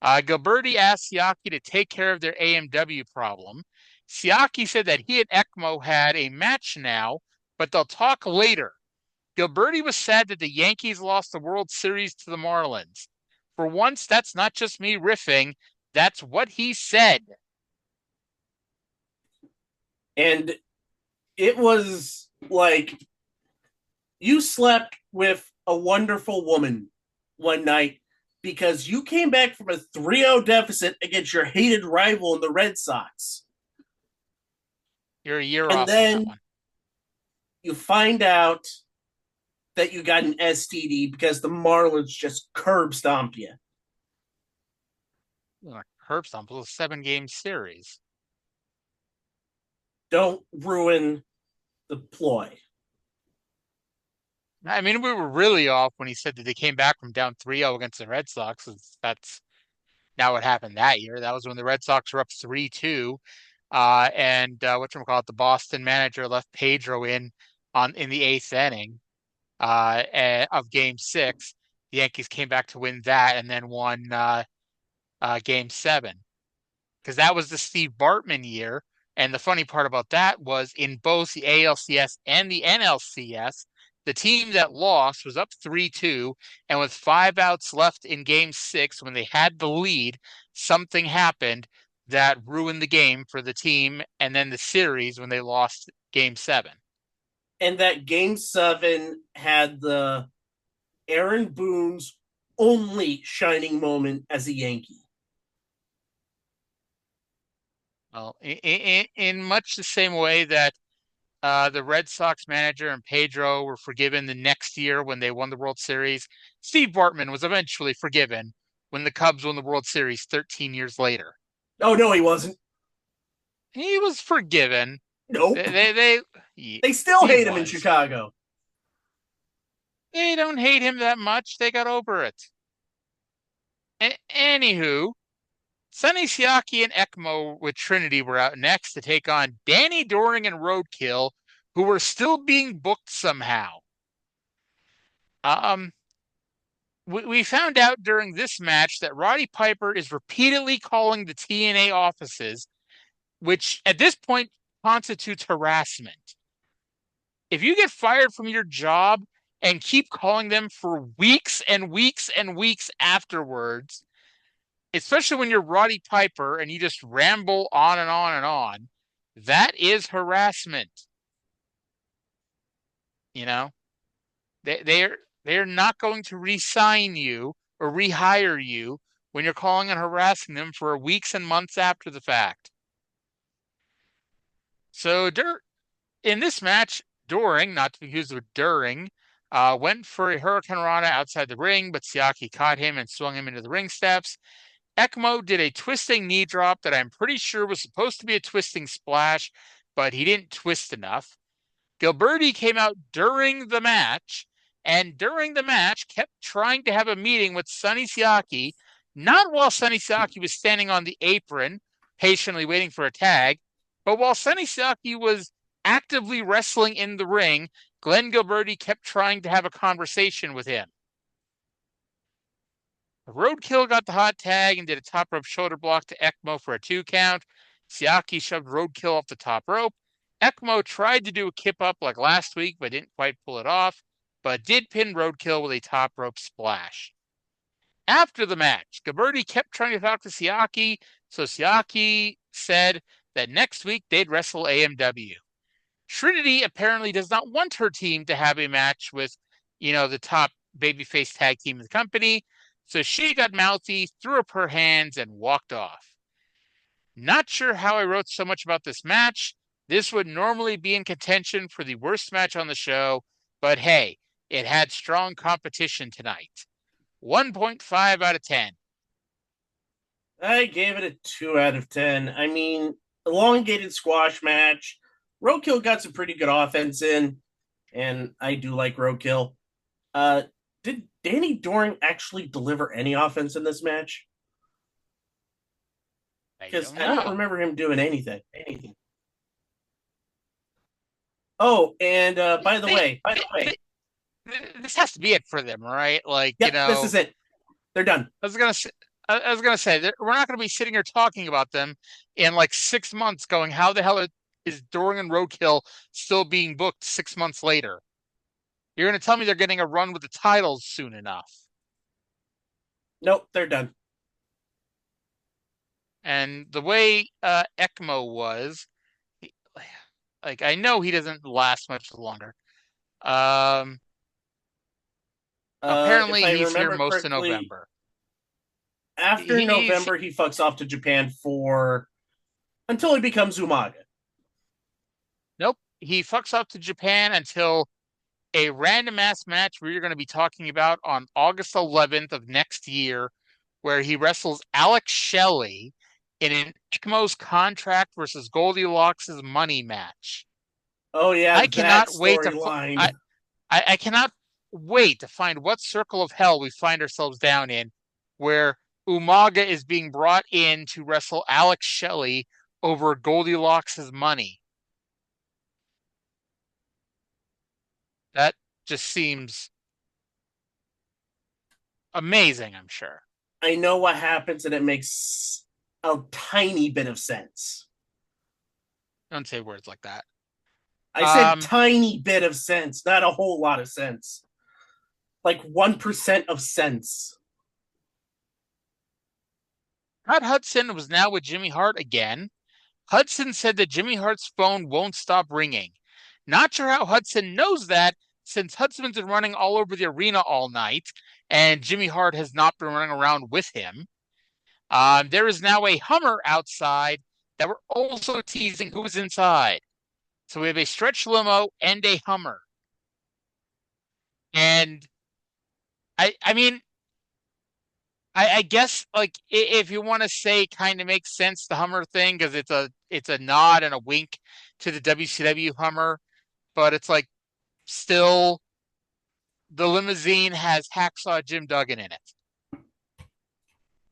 Gilberti asked Siaki to take care of their AMW problem. Siaki said that he and ECMO had a match now, but they'll talk later. Gilberti was sad that the Yankees lost the World Series to the Marlins. For once, that's not just me riffing. That's what he said. And it was like, you slept with a wonderful woman one night because you came back from a 3-0 deficit against your hated rival in the Red Sox. You're a year And off on that then one. you find out that you got an STD because the Marlins just curb stomped you. Curb stomp was a 7-game series. Don't ruin the ploy. I mean, we were really off when he said that they came back from down 3-0 against the Red Sox. That's not what happened that year. That was when the Red Sox were up 3-2. And whatchamacallit, the Boston manager left Pedro in the eighth inning of Game 6. The Yankees came back to win that and then won Game 7. Because that was the Steve Bartman year. And the funny part about that was in both the ALCS and the NLCS, the team that lost was up 3-2, and with 5 outs left in Game 6, when they had the lead, something happened that ruined the game for the team and then the series when they lost Game 7. And that Game 7 had the Aaron Boone's only shining moment as a Yankee. Well, in much the same way that the Red Sox manager and Pedro were forgiven the next year when they won the World Series, Steve Bartman was eventually forgiven when the Cubs won the World Series 13 years later. Oh, no, he wasn't. He was forgiven. Nope. They still hate him in Chicago. They don't hate him that much. They got over it. Anywho, Sonny Siaki and ECMO with Trinity were out next to take on Danny Doring and Roadkill, who were still being booked somehow. We found out during this match that Roddy Piper is repeatedly calling the TNA offices, which at this point constitutes harassment. If you get fired from your job and keep calling them for weeks and weeks and weeks afterwards, especially when you're Roddy Piper and you just ramble on and on and on, that is harassment. You know, they're not going to re-sign you or rehire you when you're calling and harassing them for weeks and months after the fact. So in this match, Doring, not to be confused with During, went for a Hurricane Rana outside the ring, but Siaki caught him and swung him into the ring steps. ECMO did a twisting knee drop that I'm pretty sure was supposed to be a twisting splash, but he didn't twist enough. Gilberti came out during the match, and during the match kept trying to have a meeting with Sonny Siaki, not while Sonny Siaki was standing on the apron, patiently waiting for a tag, but while Sonny Siaki was actively wrestling in the ring, Glenn Gilberti kept trying to have a conversation with him. Roadkill got the hot tag and did a top rope shoulder block to ECMO for a 2 count. Siaki shoved Roadkill off the top rope. ECMO tried to do a kip up like last week, but didn't quite pull it off, but did pin Roadkill with a top rope splash. After the match, Gilberti kept trying to talk to Siaki, so Siaki said that next week they'd wrestle AMW. Trinity apparently does not want her team to have a match with, the top babyface tag team in the company, so she got mouthy, threw up her hands, and walked off. Not sure how I wrote so much about this match. This would normally be in contention for the worst match on the show, but hey, it had strong competition tonight. 1.5 out of 10. I gave it a 2 out of 10. I mean, elongated squash match. Roadkill got some pretty good offense in, and I do like Roadkill. Did Danny Doring actually deliver any offense in this match? Because I don't remember him doing anything. Oh, and by the way, this has to be it for them, right? This is it. They're done. I was gonna say that we're not gonna be sitting here talking about them in 6 months, going, how the hell is Doring and Roadkill still being booked 6 months later? You're gonna tell me they're getting a run with the titles soon enough? Nope, they're done. And the way ECMO was, I know he doesn't last much longer. If Apparently, I he's here remember most of correctly, November. after He's November, he fucks off to Japan until he becomes Umaga. Nope. He fucks up to Japan until a random ass match we're going to be talking about on August 11th of next year, where he wrestles Alex Shelley in an ECMO's contract versus Goldilocks' money match. Oh yeah, I that cannot wait to storyline. I cannot wait to find what circle of hell we find ourselves down in, where Umaga is being brought in to wrestle Alex Shelley over Goldilocks' money. That just seems amazing, I'm sure. I know what happens, and it makes a tiny bit of sense. Don't say words like that. I said tiny bit of sense, not a whole lot of sense. Like 1% of sense. Scott Hudson was now with Jimmy Hart again. Hudson said that Jimmy Hart's phone won't stop ringing. Not sure how Hudson knows that, since Hudson's been running all over the arena all night, and Jimmy Hart has not been running around with him. There is now a Hummer outside that we're also teasing who's inside. So we have a stretch limo and a Hummer. And I mean, I guess like if you want to say kind of makes sense the Hummer thing because it's a nod and a wink to the WCW Hummer, but it's like still the limousine has Hacksaw Jim Duggan in it.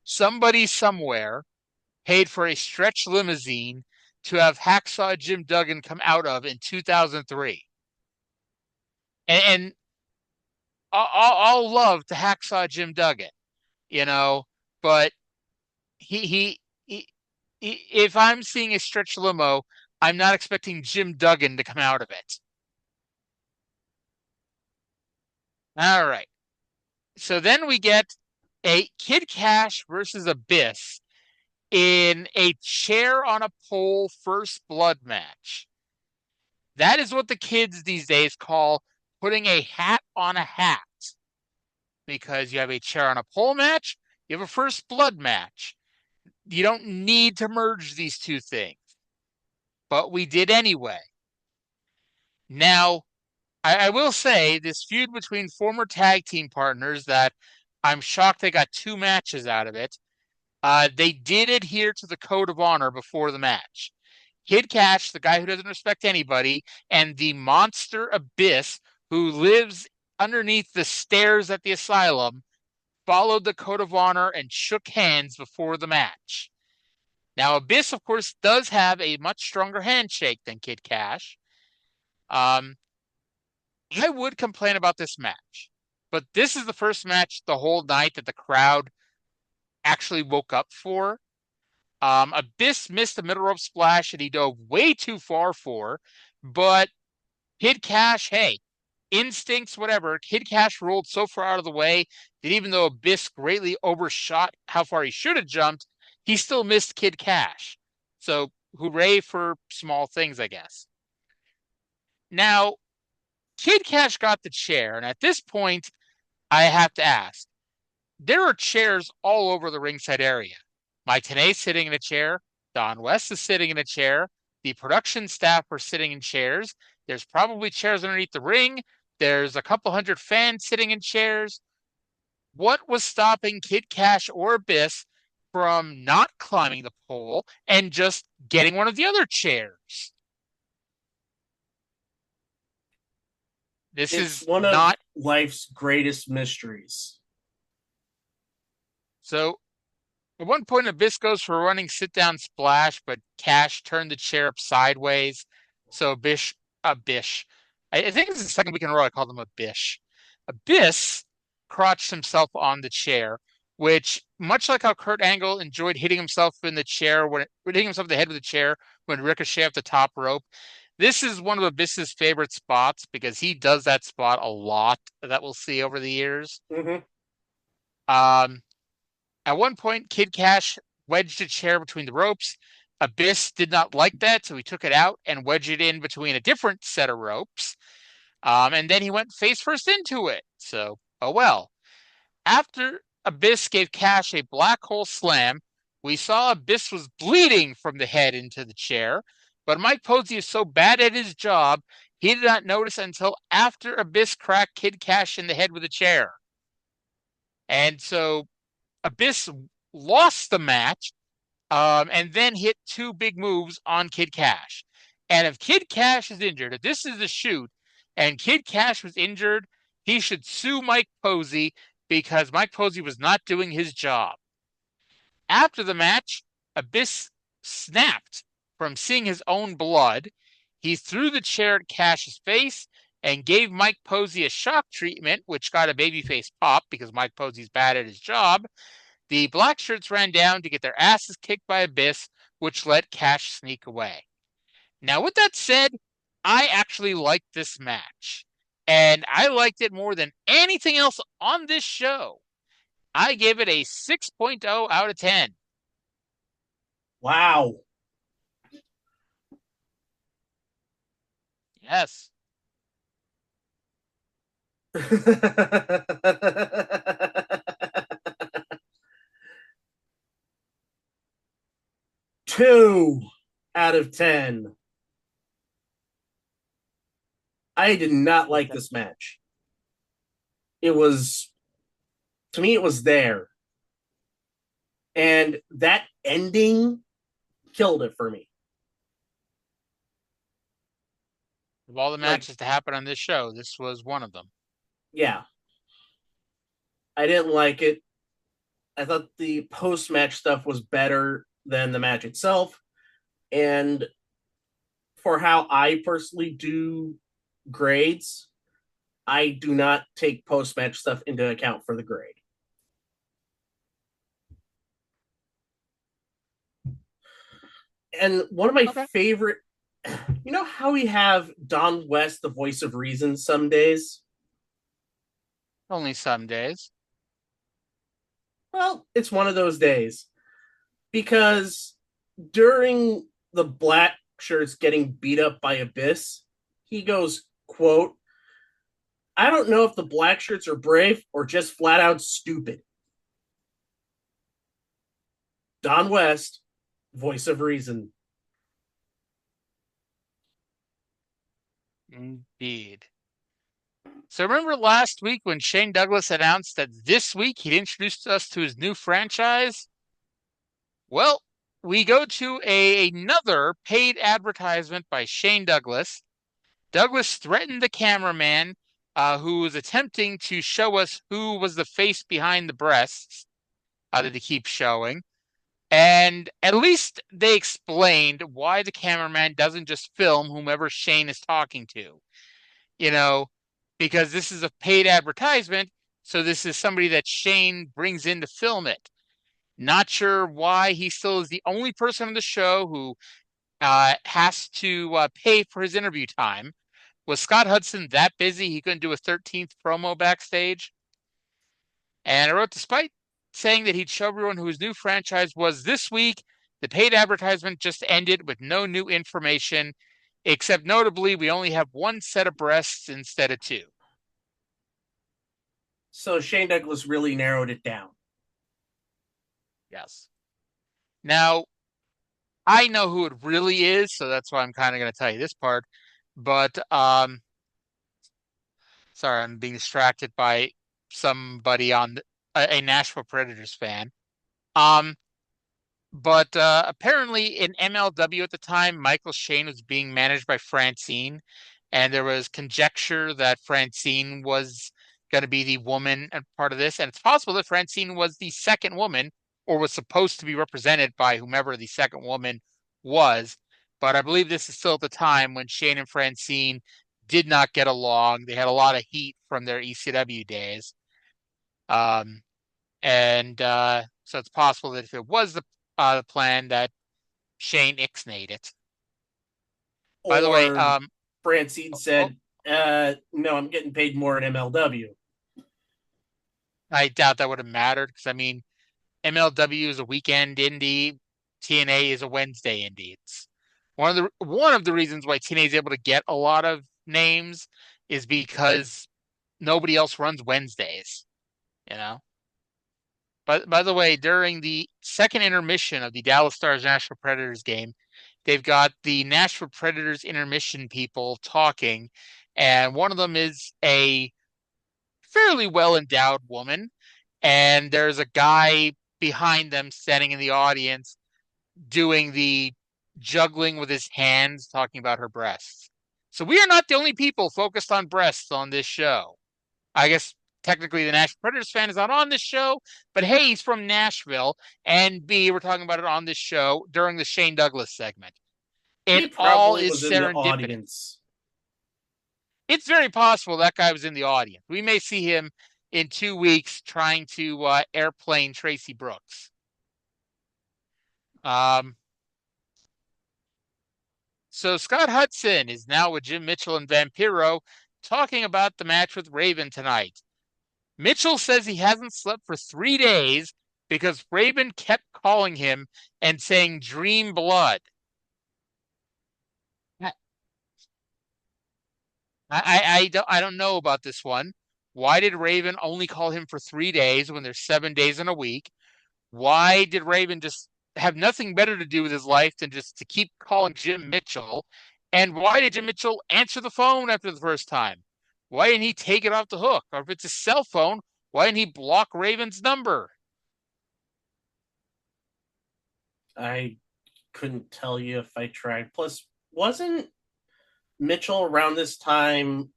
Somebody somewhere paid for a stretch limousine to have Hacksaw Jim Duggan come out of in 2003. And I'll love to Hacksaw Jim Duggan, but he if I'm seeing a stretch limo, I'm not expecting Jim Duggan to come out of it. All right. So then we get a Kid Cash versus Abyss in a chair on a pole first blood match. That is what the kids these days call putting a hat on a hat. Because you have a chair on a pole match, you have a first blood match. You don't need to merge these two things. But we did anyway. Now, I will say this feud between former tag team partners that I'm shocked they got 2 matches out of it. They did adhere to the code of honor before the match. Kid Cash, the guy who doesn't respect anybody, and the monster Abyss, who lives underneath the stairs at the asylum, followed the code of honor and shook hands before the match. Now, Abyss, of course, does have a much stronger handshake than Kid Cash. I would complain about this match, but this is the first match the whole night that the crowd actually woke up for. Abyss missed the middle rope splash that he dove way too far for, but Kid Cash, hey, instincts, whatever. Kid Cash rolled so far out of the way that even though Abyss greatly overshot how far he should have jumped, he still missed Kid Cash. So hooray for small things, I guess. Now, Kid Cash got the chair, and at this point, I have to ask, there are chairs all over the ringside area. Mike Tenay's sitting in a chair. Don West is sitting in a chair. The production staff are sitting in chairs. There's probably chairs underneath the ring. There's a couple hundred fans sitting in chairs. What was stopping Kid Cash or Abyss from not climbing the pole and just getting one of the other chairs? This It's is one not of life's greatest mysteries. so. At one point, Abyss goes for a running sit-down splash, but Cash turned the chair up sideways. So Abyss, I think it's the second week in a row I called him Abyss crotched himself on the chair, which, much like how Kurt Angle enjoyed hitting himself in the chair, hitting himself in the head with the chair when Ricochet off the top rope, this is one of Abyss's favorite spots because he does that spot a lot that we'll see over the years. Mm-hmm. At one point, Kid Cash wedged a chair between the ropes. Abyss did not like that, so he took it out and wedged it in between a different set of ropes. And then he went face first into it. So Oh well. After Abyss gave Cash a black hole slam, we saw Abyss was bleeding from the head into the chair, but Mike Posey is so bad at his job, he did not notice until after Abyss cracked Kid Cash in the head with a chair. And so Abyss lost the match, and then hit two big moves on Kid Cash. And if Kid Cash is injured, if this is a shoot, and Kid Cash was injured, he should sue Mike Posey because Mike Posey was not doing his job. After the match, Abyss snapped from seeing his own blood. He threw the chair at Cash's face and gave Mike Posey a shock treatment, which got a babyface pop because Mike Posey's bad at his job. The black shirts ran down to get their asses kicked by Abyss, which let Cash sneak away. Now, with that said, I actually liked this match. And I liked it more than anything else on this show. I give it a 6.0 out of 10. Wow. Yes. Two out of 10. I did not like this match. It was, to me, it was there. And that ending killed it for me. Of all the matches to happen on this show, this was one of them. Yeah. I didn't like it. I thought the post-match stuff was better than the match itself. And for how I personally do grades, I do not take post-match stuff into account for the grade. And one of my favorite, you know how we have Don West, the voice of reason, some days? Only some days. Well, it's one of those days. Because during the black shirts getting beat up by Abyss, he goes, quote, "I don't know if the black shirts are brave or just flat out stupid." Don West, voice of reason. Indeed. So remember last week when Shane Douglas announced that this week he'd introduced us to his new franchise? Well, we go to another paid advertisement by Shane Douglas. Douglas threatened the cameraman who was attempting to show us who was the face behind the breasts that he keeps showing. And at least they explained why the cameraman doesn't just film whomever Shane is talking to. You know, because this is a paid advertisement, so this is somebody that Shane brings in to film it. Not sure why he still is the only person on the show who has to pay for his interview time. Was Scott Hudson that busy he couldn't do a 13th promo backstage? And I wrote, despite saying that he'd show everyone who his new franchise was this week, the paid advertisement just ended with no new information, except notably we only have one set of breasts instead of two. So Shane Douglas really narrowed it down. Yes. Now, I know who it really is, so that's why I'm kind of going to tell you this part. But, sorry, I'm being distracted by somebody on a Nashville Predators fan. But apparently in MLW at the time, Michael Shane was being managed by Francine, and there was conjecture that Francine was going to be the woman and part of this, and it's possible that Francine was the second woman or was supposed to be represented by whomever the second woman was. But I believe this is still at the time when Shane and Francine did not get along. They had a lot of heat from their ECW days. So it's possible that if it was the plan that Shane ixnayed it. By the way, Francine said, no, I'm getting paid more in MLW. I doubt that would have mattered because, I mean, MLW is a weekend indie. TNA is a Wednesday indie. It's one of the reasons why TNA is able to get a lot of names is because nobody else runs Wednesdays, you know? But by the way, during the second intermission of the Dallas Stars Nashville Predators game, they've got the Nashville Predators intermission people talking, and one of them is a fairly well endowed woman, and there's a guy behind them standing in the audience doing the juggling with his hands, talking about her breasts. So we are not the only people focused on breasts on this show. I guess technically the Nashville Predators fan is not on this show, but hey, he's from Nashville, and B, we're talking about it on this show during the Shane Douglas segment. He It all probably is was in the serendipity. audience. It's very possible that guy was in the audience. We may see him in 2 weeks trying to airplane Tracy Brooks. So Scott Hudson is now with Jim Mitchell and Vampiro talking about the match with Raven tonight. Mitchell says he hasn't slept for 3 days because Raven kept calling him and saying dream blood. I don't know about this one. Why did Raven only call him for 3 days when there's 7 days in a week? Why did Raven just have nothing better to do with his life than just to keep calling Jim Mitchell? And why did Jim Mitchell answer the phone after the first time? Why didn't he take it off the hook? Or if it's a cell phone, why didn't he block Raven's number? I couldn't tell you if I tried. Plus, wasn't Mitchell around this time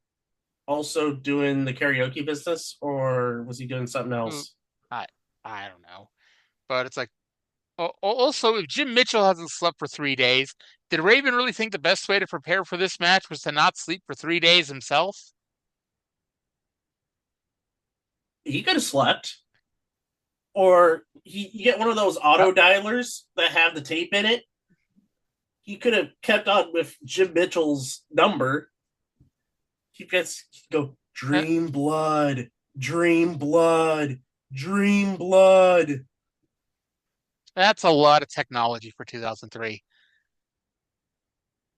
also doing the karaoke business, or was he doing something else? I don't know. But it's like, also, if Jim Mitchell hasn't slept for 3 days, did Raven really think the best way to prepare for this match was to not sleep for 3 days himself? He could have slept. Or you get one of those auto dialers that have the tape in it. He could have kept on with Jim Mitchell's number. He gets go dream blood, dream blood, dream blood. That's a lot of technology for 2003.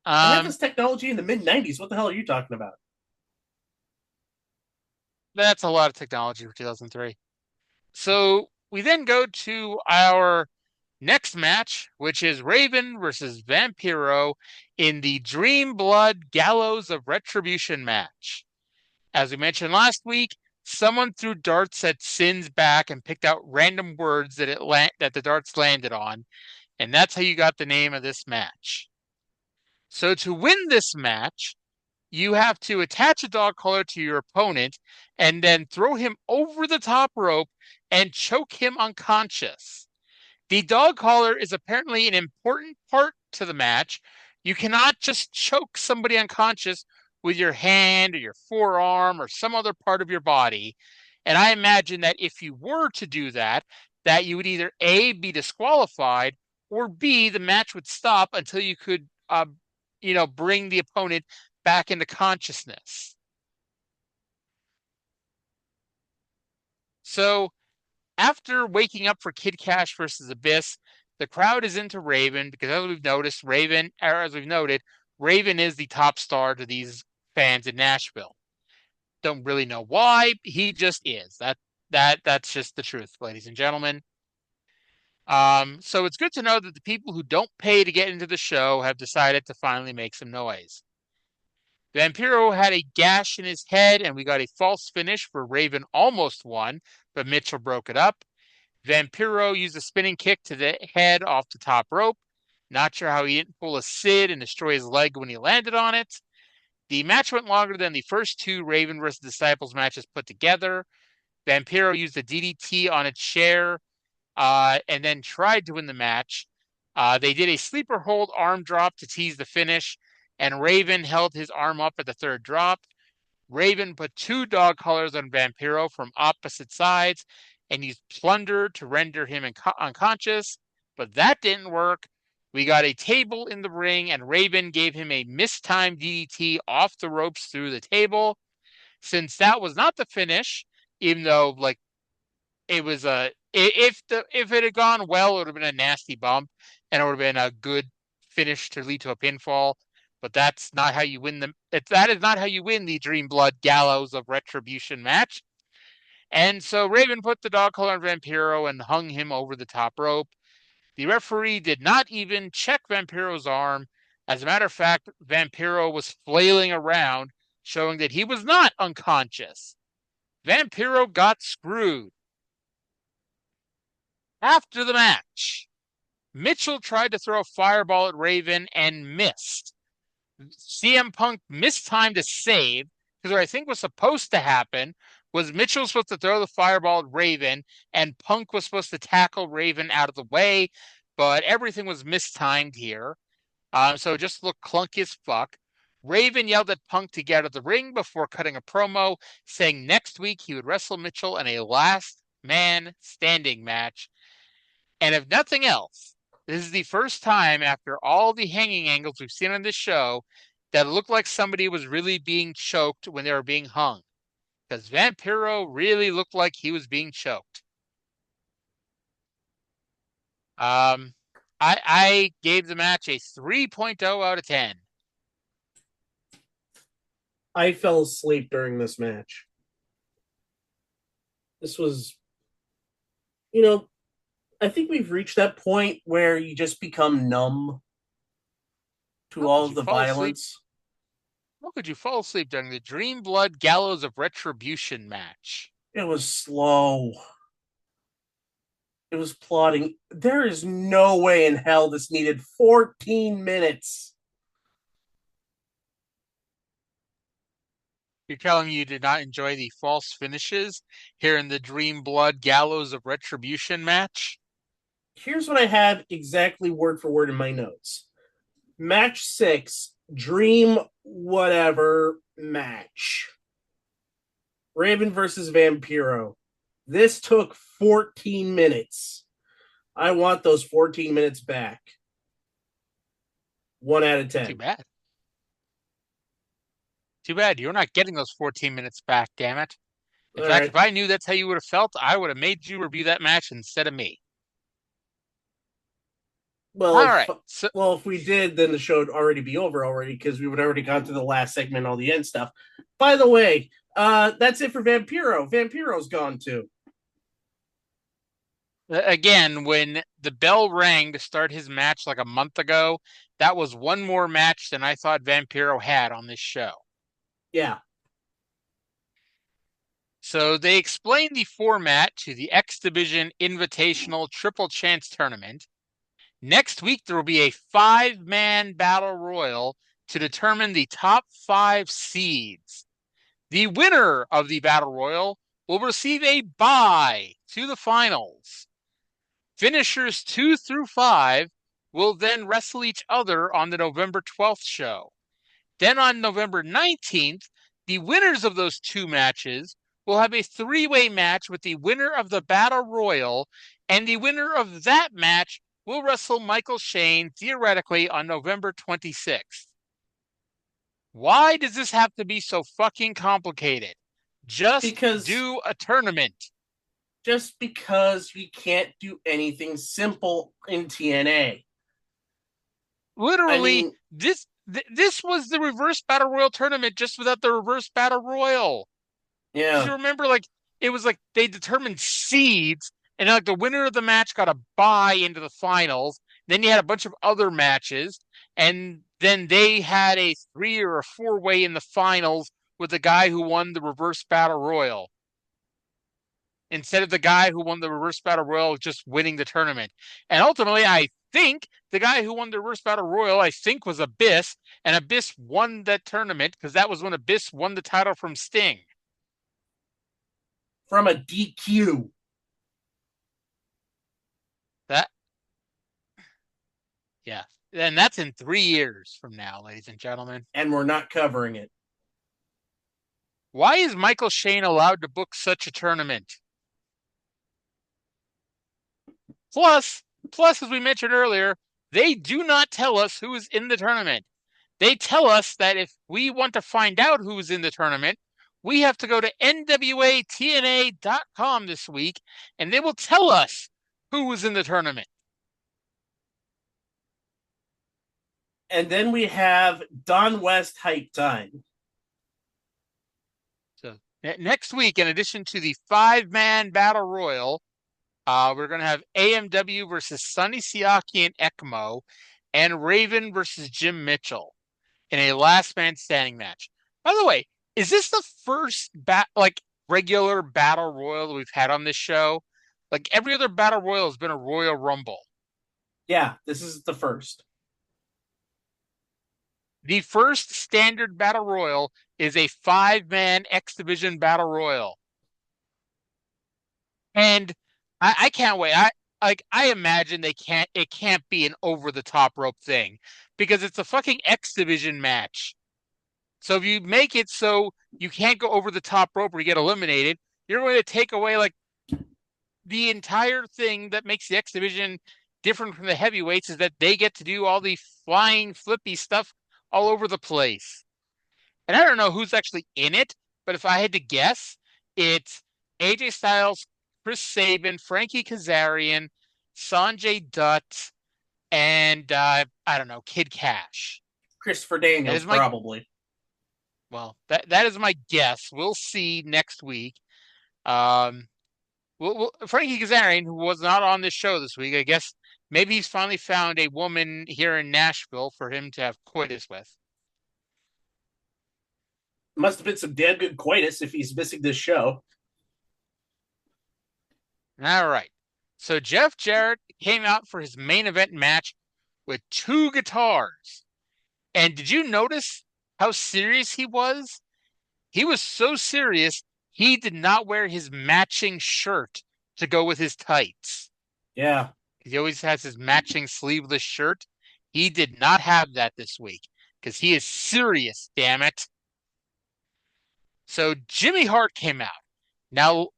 That was technology in the mid 90s. What the hell are you talking about? That's a lot of technology for 2003. So we then go to our next match, which is Raven versus Vampiro in the Dream Blood Gallows of Retribution match. As we mentioned last week, someone threw darts at Sin's back and picked out random words that that the darts landed on, and that's how you got the name of this match. So to win this match, you have to attach a dog collar to your opponent and then throw him over the top rope and choke him unconscious. The dog collar is apparently an important part to the match. You cannot just choke somebody unconscious with your hand or your forearm or some other part of your body. And I imagine that if you were to do that, that you would either A, be disqualified, or B, the match would stop until you could, bring the opponent back into consciousness. So after waking up for Kid Cash versus Abyss, the crowd is into Raven because as we've noted, Raven is the top star to these fans in Nashville. Don't really know why, he just is. That's just the truth, ladies and gentlemen. So it's good to know that the people who don't pay to get into the show have decided to finally make some noise. Vampiro had a gash in his head, and we got a false finish where Raven almost won, but Mitchell broke it up. Vampiro used a spinning kick to the head off the top rope. Not sure how he didn't pull a Sid and destroy his leg when he landed on it. The match went longer than the first two Raven vs. Disciples matches put together. Vampiro used a DDT on a chair and then tried to win the match. They did a sleeper hold arm drop to tease the finish, and Raven held his arm up at the third drop. Raven put 2 dog collars on Vampiro from opposite sides and used plunder to render him unconscious, but that didn't work. We got a table in the ring, and Raven gave him a mistimed DDT off the ropes through the table. Since that was not the finish, even though it was if it had gone well, it would have been a nasty bump and it would have been a good finish to lead to a pinfall. But that's not how you win that is not how you win the Dream Blood Gallows of Retribution match. And so Raven put the dog collar on Vampiro and hung him over the top rope. The referee did not even check Vampiro's arm. As a matter of fact, Vampiro was flailing around, showing that he was not unconscious. Vampiro got screwed. After the match, Mitchell tried to throw a fireball at Raven and missed. CM Punk mistimed a save, because what I think was supposed to happen was Mitchell was supposed to throw the fireball at Raven, and Punk was supposed to tackle Raven out of the way, but everything was mistimed here. So it just looked clunky as fuck. Raven yelled at Punk to get out of the ring before cutting a promo, saying next week he would wrestle Mitchell in a last man standing match. And if nothing else, this is the first time after all the hanging angles we've seen on this show that it looked like somebody was really being choked when they were being hung. Because Vampiro really looked like he was being choked. I gave the match a 3.0 out of 10. I fell asleep during this match. This was, I think we've reached that point where you just become numb to all of the violence. How could you fall asleep during the Dream Blood Gallows of Retribution match? It was slow. It was plotting. There is no way in hell this needed 14 minutes. You're telling me you did not enjoy the false finishes here in the Dream Blood Gallows of Retribution match? Here's what I have exactly word for word in my notes. Match 6, Dream whatever match. Raven versus Vampiro. This took 14 minutes. I want those 14 minutes back. 1 out of 10. Too bad. Too bad. You're not getting those 14 minutes back, damn it. In fact, if I knew that's how you would have felt, I would have made you review that match instead of me. Well, all right. If we did, then the show would already be over already because we would already gone to the last segment, all the end stuff. By the way, that's it for Vampiro. Vampiro's gone too. Again, when the bell rang to start his match like a month ago, that was one more match than I thought Vampiro had on this show. Yeah. So they explained the format to the X Division Invitational Triple Chance Tournament. Next week, there will be a 5-man battle royal to determine the top 5 seeds. The winner of the battle royal will receive a bye to the finals. Finishers 2 through 5 will then wrestle each other on the November 12th show. Then on November 19th, the winners of those 2 matches will have a 3-way match with the winner of the battle royal, and the winner of that match will wrestle Michael Shane theoretically on November 26th. Why does this have to be so fucking complicated? Just do a tournament. Just because you can't do anything simple in TNA. Literally, this was the reverse battle royal tournament just without the reverse battle royal. Yeah. You remember, it was like they determined seeds, and the winner of the match got a bye into the finals. Then you had a bunch of other matches, and then they had a 3 or a 4-way in the finals with the guy who won the reverse battle royal. Instead of the guy who won the reverse battle royal just winning the tournament. And ultimately, I think the guy who won the reverse battle royal, was Abyss, and Abyss won that tournament because that was when Abyss won the title from Sting. From a DQ. Yeah. And that's in 3 years from now, ladies and gentlemen. And we're not covering it. Why is Michael Shane allowed to book such a tournament? Plus, as we mentioned earlier, they do not tell us who is in the tournament. They tell us that if we want to find out who is in the tournament, we have to go to nwatna.com this week, and they will tell us who was in the tournament. And then we have Don West Hype Time. So next week, in addition to the 5-man battle royal, we're going to have AMW versus Sonny Siaki and ECMO, and Raven versus Jim Mitchell in a last man standing match. By the way, is this the first regular battle royal that we've had on this show? Like every other battle royal has been a Royal Rumble. Yeah, this is the first. The first standard battle royal is a 5-man X Division battle royal. And I can't wait. I imagine it can't be an over the top rope thing because it's a fucking X Division match. So if you make it so you can't go over the top rope or you get eliminated, you're going to take away like the entire thing that makes the X Division different from the heavyweights is that they get to do all the flying flippy stuff all over the place. And I don't know who's actually in it, but if I had to guess, it's AJ Styles, Chris Sabin, Frankie Kazarian, Sanjay Dutt, and I don't know, Kid Cash. Christopher Daniels, probably. Well, that is my guess. We'll see next week. Frankie Kazarian, who was not on this show this week, I guess maybe he's finally found a woman here in Nashville for him to have coitus with. Must have been some damn good coitus if he's missing this show. All right. So Jeff Jarrett came out for his main event match with 2 guitars. And did you notice how serious he was? He was so serious, he did not wear his matching shirt to go with his tights. Yeah. He always has his matching sleeveless shirt. He did not have that this week because he is serious, damn it. So Jimmy Hart came out. Now,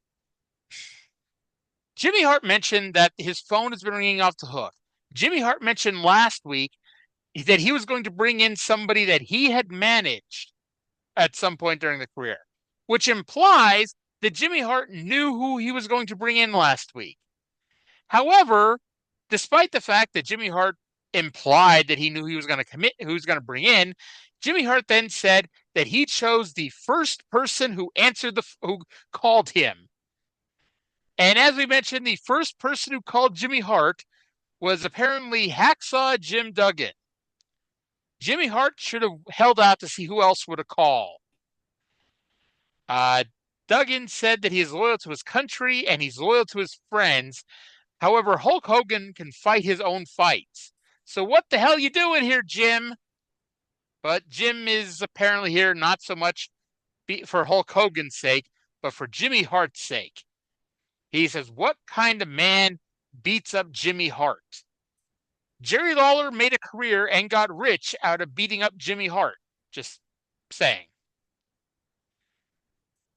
Jimmy Hart mentioned that his phone has been ringing off the hook. Jimmy Hart mentioned last week that he was going to bring in somebody that he had managed at some point during the career, which implies that Jimmy Hart knew who he was going to bring in last week. However, despite the fact that Jimmy Hart implied that he knew he was going to bring in, Jimmy Hart then said that he chose the first person who who called him. And as we mentioned, the first person who called Jimmy Hart was apparently Hacksaw Jim Duggan. Jimmy Hart should have held out to see who else would have called. Duggan said that he is loyal to his country and he's loyal to his friends. However, Hulk Hogan can fight his own fights. So what the hell you doing here, Jim? But Jim is apparently here not so much for Hulk Hogan's sake, but for Jimmy Hart's sake. He says, what kind of man beats up Jimmy Hart? Jerry Lawler made a career and got rich out of beating up Jimmy Hart. Just saying.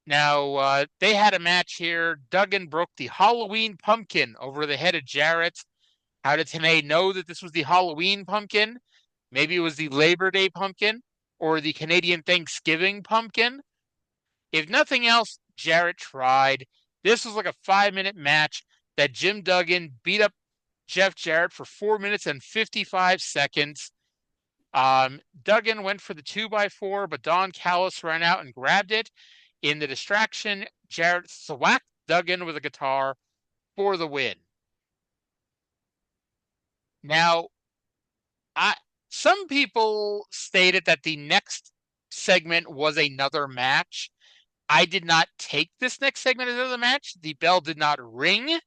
Now, they had a match here. Duggan broke the Halloween pumpkin over the head of Jarrett. How did Tenay know that this was the Halloween pumpkin? Maybe it was the Labor Day pumpkin or the Canadian Thanksgiving pumpkin. If nothing else, Jarrett tried. This was like a 5-minute match that Jim Duggan beat up Jeff Jarrett for 4 minutes and 55 seconds. Duggan went for the 2x4, but Don Callis ran out and grabbed it. In the distraction, Jarrett thwacked Duggan with a guitar for the win. Now, some people stated that the next segment was another match. I did not take this next segment as another match. The bell did not ring.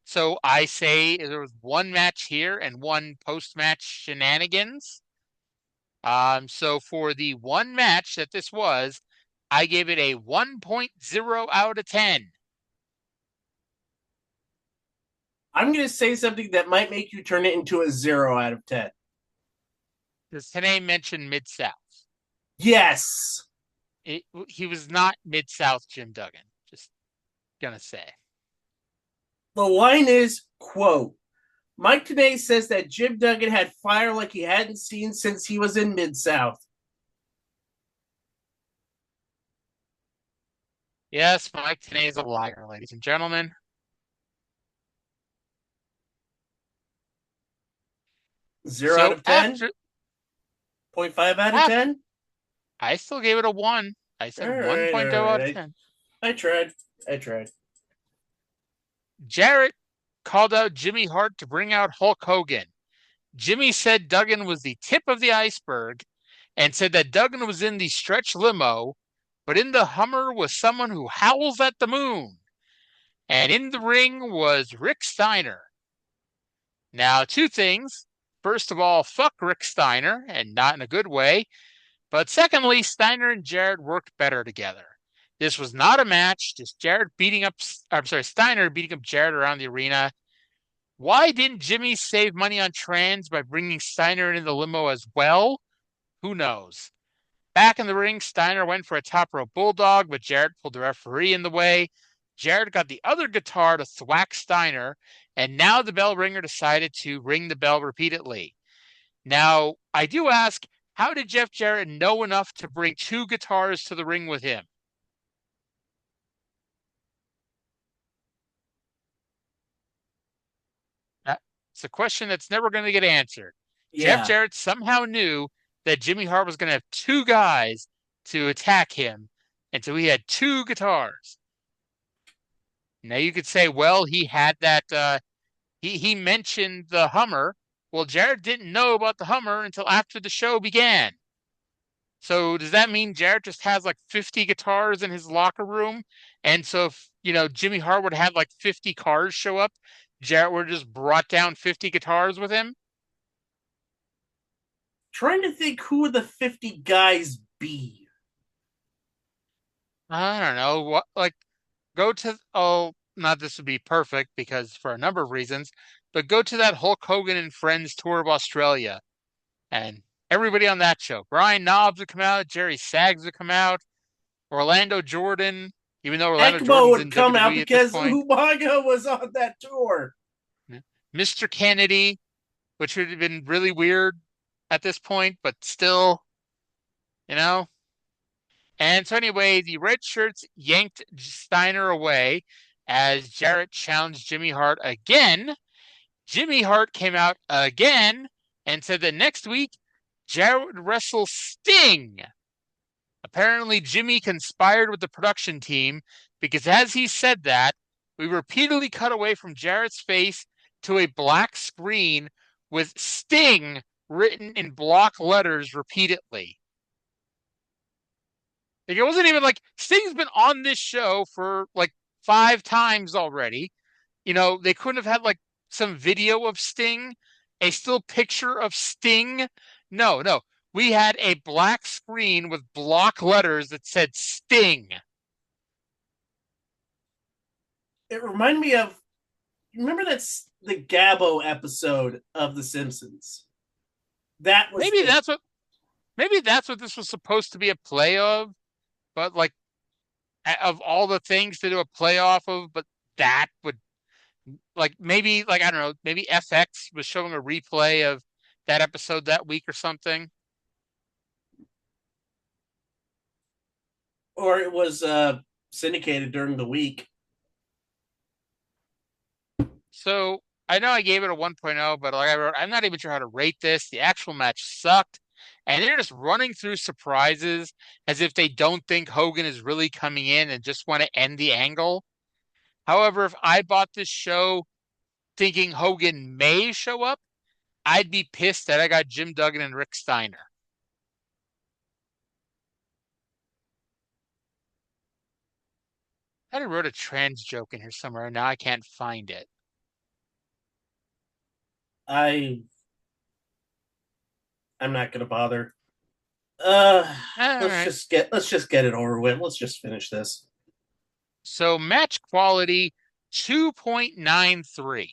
So I say there was one match here and one post-match shenanigans. So for the one match that this was, I gave it a 1.0 out of 10. I'm going to say something that might make you turn it into a 0 out of 10. Does Tenay mention Mid-South? Yes. He was not Mid-South Jim Duggan. Just gonna say. The line is, quote, Mike Tenay says that Jim Duggan had fire like he hadn't seen since he was in Mid-South. Yes, Mike Tenay is a liar, ladies and gentlemen. Zero out of 10? 0.5 out of 10? I still gave it a 1. I said All 1.0 right, all out of right. 10. I tried. Jarrett called out Jimmy Hart to bring out Hulk Hogan. Jimmy said Duggan was the tip of the iceberg and said that Duggan was in the stretch limo, but in the Hummer was someone who howls at the moon. And in the ring was Rick Steiner. Now, two things. First of all, fuck Rick Steiner, and not in a good way. But secondly, Steiner and Jarrett worked better together. This was not a match, just Steiner beating up Jarrett around the arena. Why didn't Jimmy save money on trans by bringing Steiner in the limo as well? Who knows? Back in the ring, Steiner went for a top rope bulldog, but Jarrett pulled the referee in the way. Jarrett got the other guitar to thwack Steiner, and now the bell ringer decided to ring the bell repeatedly. Now, I do ask, how did Jeff Jarrett know enough to bring two guitars to the ring with him? That's a question that's never going to get answered. Yeah. Jeff Jarrett somehow knew that Jimmy Hart was going to have two guys to attack him, and so he had two guitars. Now you could say, well, he had that. He mentioned the Hummer. Well, Jarrett didn't know about the Hummer until after the show began. So does that mean Jarrett just has like 50 guitars in his locker room? And so if, Jimmy Hart would have like 50 cars show up, Jarrett would have just brought down 50 guitars with him? Trying to think who would the 50 guys be. I don't know. What, like, go to, not this would be perfect because for a number of reasons, but go to that Hulk Hogan and Friends tour of Australia and everybody on that show. Brian Knobs would come out, Jerry Saggs would come out, Orlando Jordan, even though Orlando ECMO Jordan's would in come WWE out at because this point. Umaga was on that tour. Mr. Kennedy, which would have been really weird at this point, but still, you know. And so anyway, the red shirts yanked Steiner away as Jarrett challenged Jimmy Hart again. Jimmy Hart came out again and said that next week Jarrett would wrestle Sting. Apparently, Jimmy conspired with the production team because as he said that, we repeatedly cut away from Jarrett's face to a black screen with Sting written in block letters repeatedly. Like, it wasn't even like Sting's been on this show for like 5 times already. They couldn't have had like some video of Sting, a still picture of Sting. No. We had a black screen with block letters that said Sting. It reminded me of, remember that's the Gabbo episode of The Simpsons. That was maybe that's what this was supposed to be a play of, but like of all the things to do a play off of, but that would like maybe like I don't know, maybe FX was showing a replay of that episode that week or something. Or it was syndicated during the week. So I know I gave it a 1.0, but like I wrote, I'm not even sure how to rate this. The actual match sucked, and they're just running through surprises as if they don't think Hogan is really coming in and just want to end the angle. However, if I bought this show thinking Hogan may show up, I'd be pissed that I got Jim Duggan and Rick Steiner. I wrote a trans joke in here somewhere, and now I can't find it. I'm not gonna bother. Let's just get it over with. Let's just finish this. So match quality 2.93.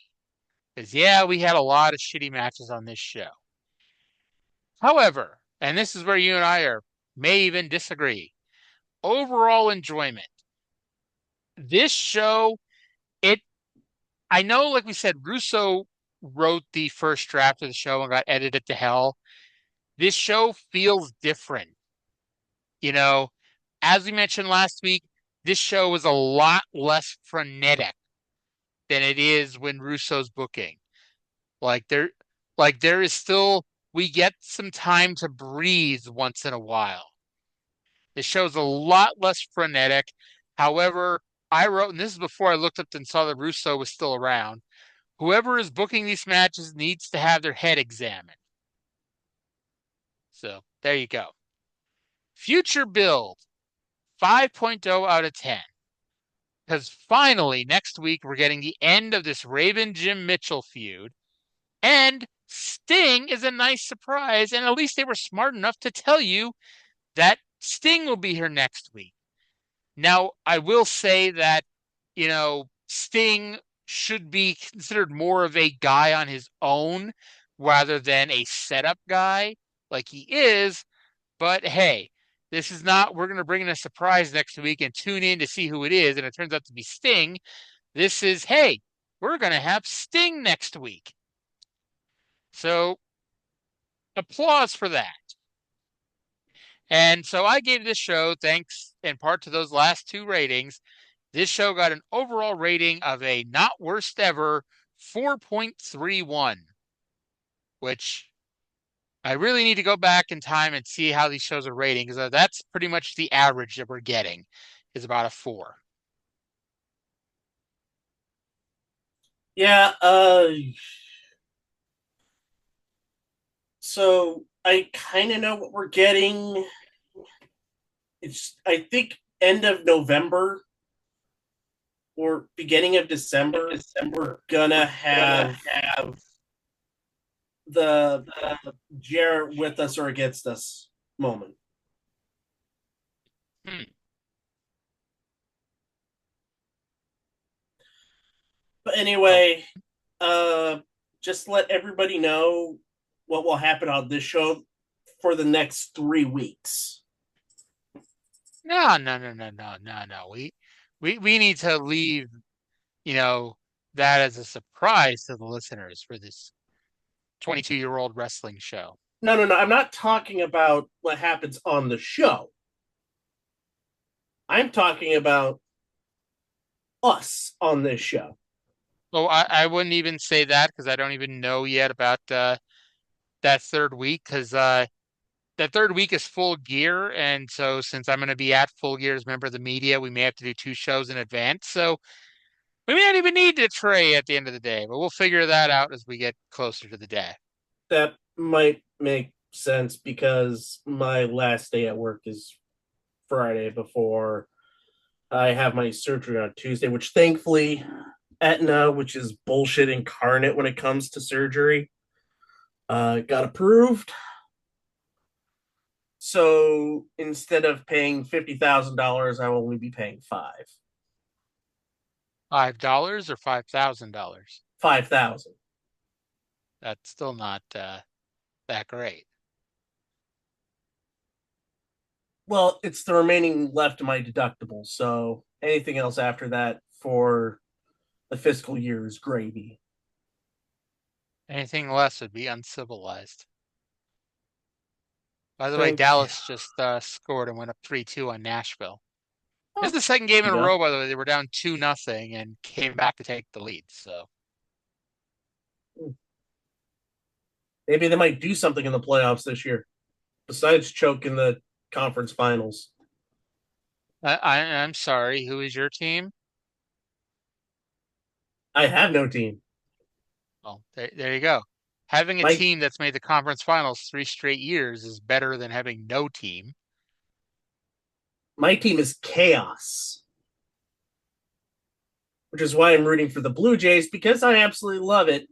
Because yeah, we had a lot of shitty matches on this show. However, and this is where you and I may even disagree. Overall enjoyment. This show, I know, like we said, Russo wrote the first draft of the show and got edited to hell. This show feels different. As we mentioned last week, this show is a lot less frenetic than it is when Russo's booking. Like there is still we get some time to breathe once in a while. The show's a lot less frenetic. However, I wrote, and this is before I looked up and saw that Russo was still around, whoever is booking these matches needs to have their head examined. So there you go. Future build, 5.0 out of 10. Because finally, next week, we're getting the end of this Raven-Jim Mitchell feud. And Sting is a nice surprise. And at least they were smart enough to tell you that Sting will be here next week. Now, I will say that, Sting should be considered more of a guy on his own rather than a setup guy like he is. But hey, this is not, we're going to bring in a surprise next week and tune in to see who it is, and it turns out to be Sting. This is, hey, we're going to have Sting next week. So, applause for that. And so I gave this show, thanks in part to those last two ratings, this show got an overall rating of a not worst ever 4.31, which I really need to go back in time and see how these shows are rating, because that's pretty much the average that we're getting, is about a 4. Yeah, so I kind of know what we're getting. It's, I think, end of November or beginning of December, we're gonna have the Jarrett with us or against us moment. But anyway, just let everybody know what will happen on this show for the next 3 weeks. No. We need to leave, that as a surprise to the listeners for this 22-year-old wrestling show. No. I'm not talking about what happens on the show. I'm talking about us on this show. Oh, I wouldn't even say that, because I don't even know yet about that third week, because that third week is Full Gear, and so since I'm going to be at Full Gear as a member of the media, we may have to do 2 shows in advance. So we may not even need to Trey at the end of the day, but we'll figure that out as we get closer to the day. That might make sense, because my last day at work is Friday before I have my surgery on Tuesday, which thankfully Aetna, which is bullshit incarnate when it comes to surgery, got approved. So instead of paying $50,000, I will only be paying $5,000 or $5,000? $5,000. That's still not that great. Well, it's the remaining left of my deductible, so anything else after that for the fiscal year is gravy. Anything less would be uncivilized. By the way, Dallas just scored and went up 3-2 on Nashville. This is the second game in a row, by the way. They were down 2-0 and came back to take the lead. So maybe they might do something in the playoffs this year, besides choke in the conference finals. I'm sorry. Who is your team? I have no team. Well, there you go. Having a team that's made the conference finals 3 straight years is better than having no team. My team is chaos, which is why I'm rooting for the Blue Jays, because I absolutely love it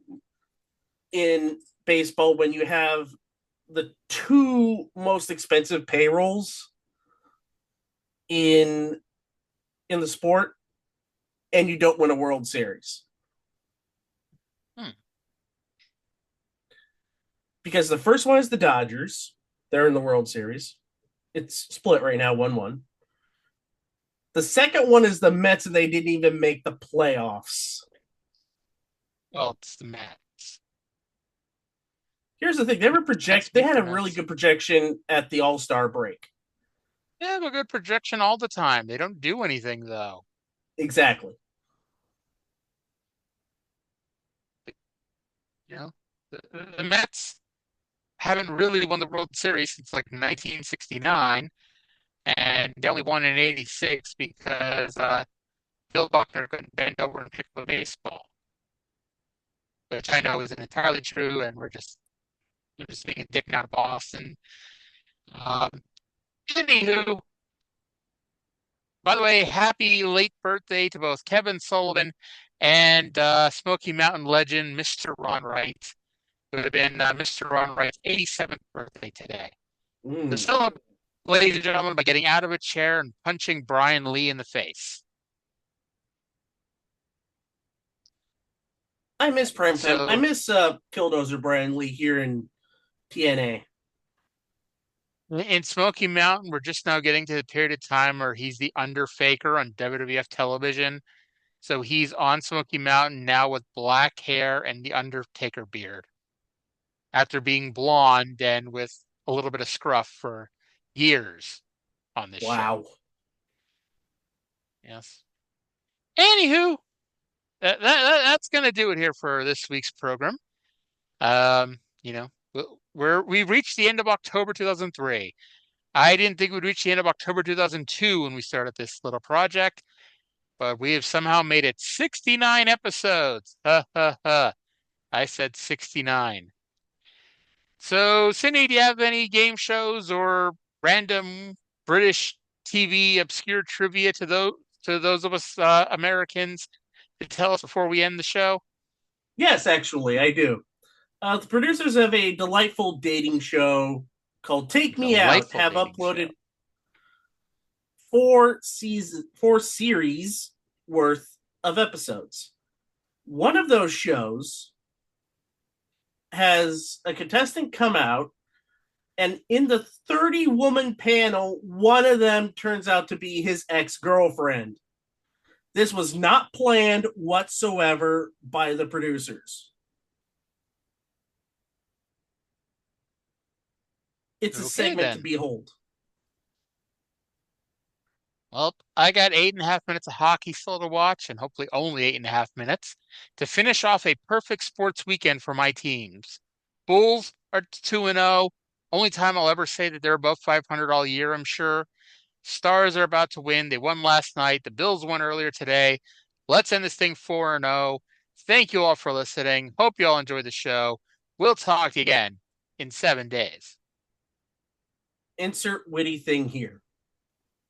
in baseball when you have the 2 most expensive payrolls in the sport and you don't win a World Series. Because the first one is the Dodgers. They're in the World Series. It's split right now, 1-1. The second one is the Mets, and they didn't even make the playoffs. Well, it's the Mets. Here's the thing. They had a really good projection at the All-Star break. They have a good projection all the time. They don't do anything, though. Exactly. The Mets haven't really won the World Series since like 1969, and they only won in '86 because Bill Buckner couldn't bend over and pick up a baseball, which I know isn't entirely true, and we're just being a dick out of Boston. Um, Anywho, by the way, happy late birthday to both Kevin Sullivan and Smoky Mountain legend Mr. Ron Wright. It would have been Mr. Ron Wright's 87th birthday today. So celebrate, ladies and gentlemen, by getting out of a chair and punching Brian Lee in the face. I miss Primetime. So- I miss Killdozer Brian Lee here in TNA. In Smoky Mountain, we're just now getting to the period of time where he's the Underfaker on WWF television. So he's on Smoky Mountain now with black hair and the Undertaker beard, after being blonde and with a little bit of scruff for years on this show. Wow. Yes. Anywho, that's going to do it here for this week's program. You know, we've reached the end of October 2003. I didn't think we'd reach the end of October 2002 when we started this little project, but we have somehow made it 69 episodes. Ha ha ha. I said 69. So, Cindy, do you have any game shows or random British TV obscure trivia to those of us Americans to tell us before we end the show? Yes, actually, I do. The producers of a delightful dating show called Take Me Out Delightful have dating uploaded show. 4 series worth of episodes. One of those shows has a contestant come out, and in the 30-woman panel, one of them turns out to be his ex-girlfriend. This was not planned whatsoever by the producers. It's a Okay, segment then. to behold. Well, I got 8.5 minutes of hockey still to watch, and hopefully only 8.5 minutes to finish off a perfect sports weekend for my teams. Bulls are 2-0. Only time I'll ever say that they're above 500 all year, I'm sure. Stars are about to win. They won last night. The Bills won earlier today. Let's end this thing 4-0. Thank you all for listening. Hope you all enjoyed the show. We'll talk again in 7 days. Insert witty thing here.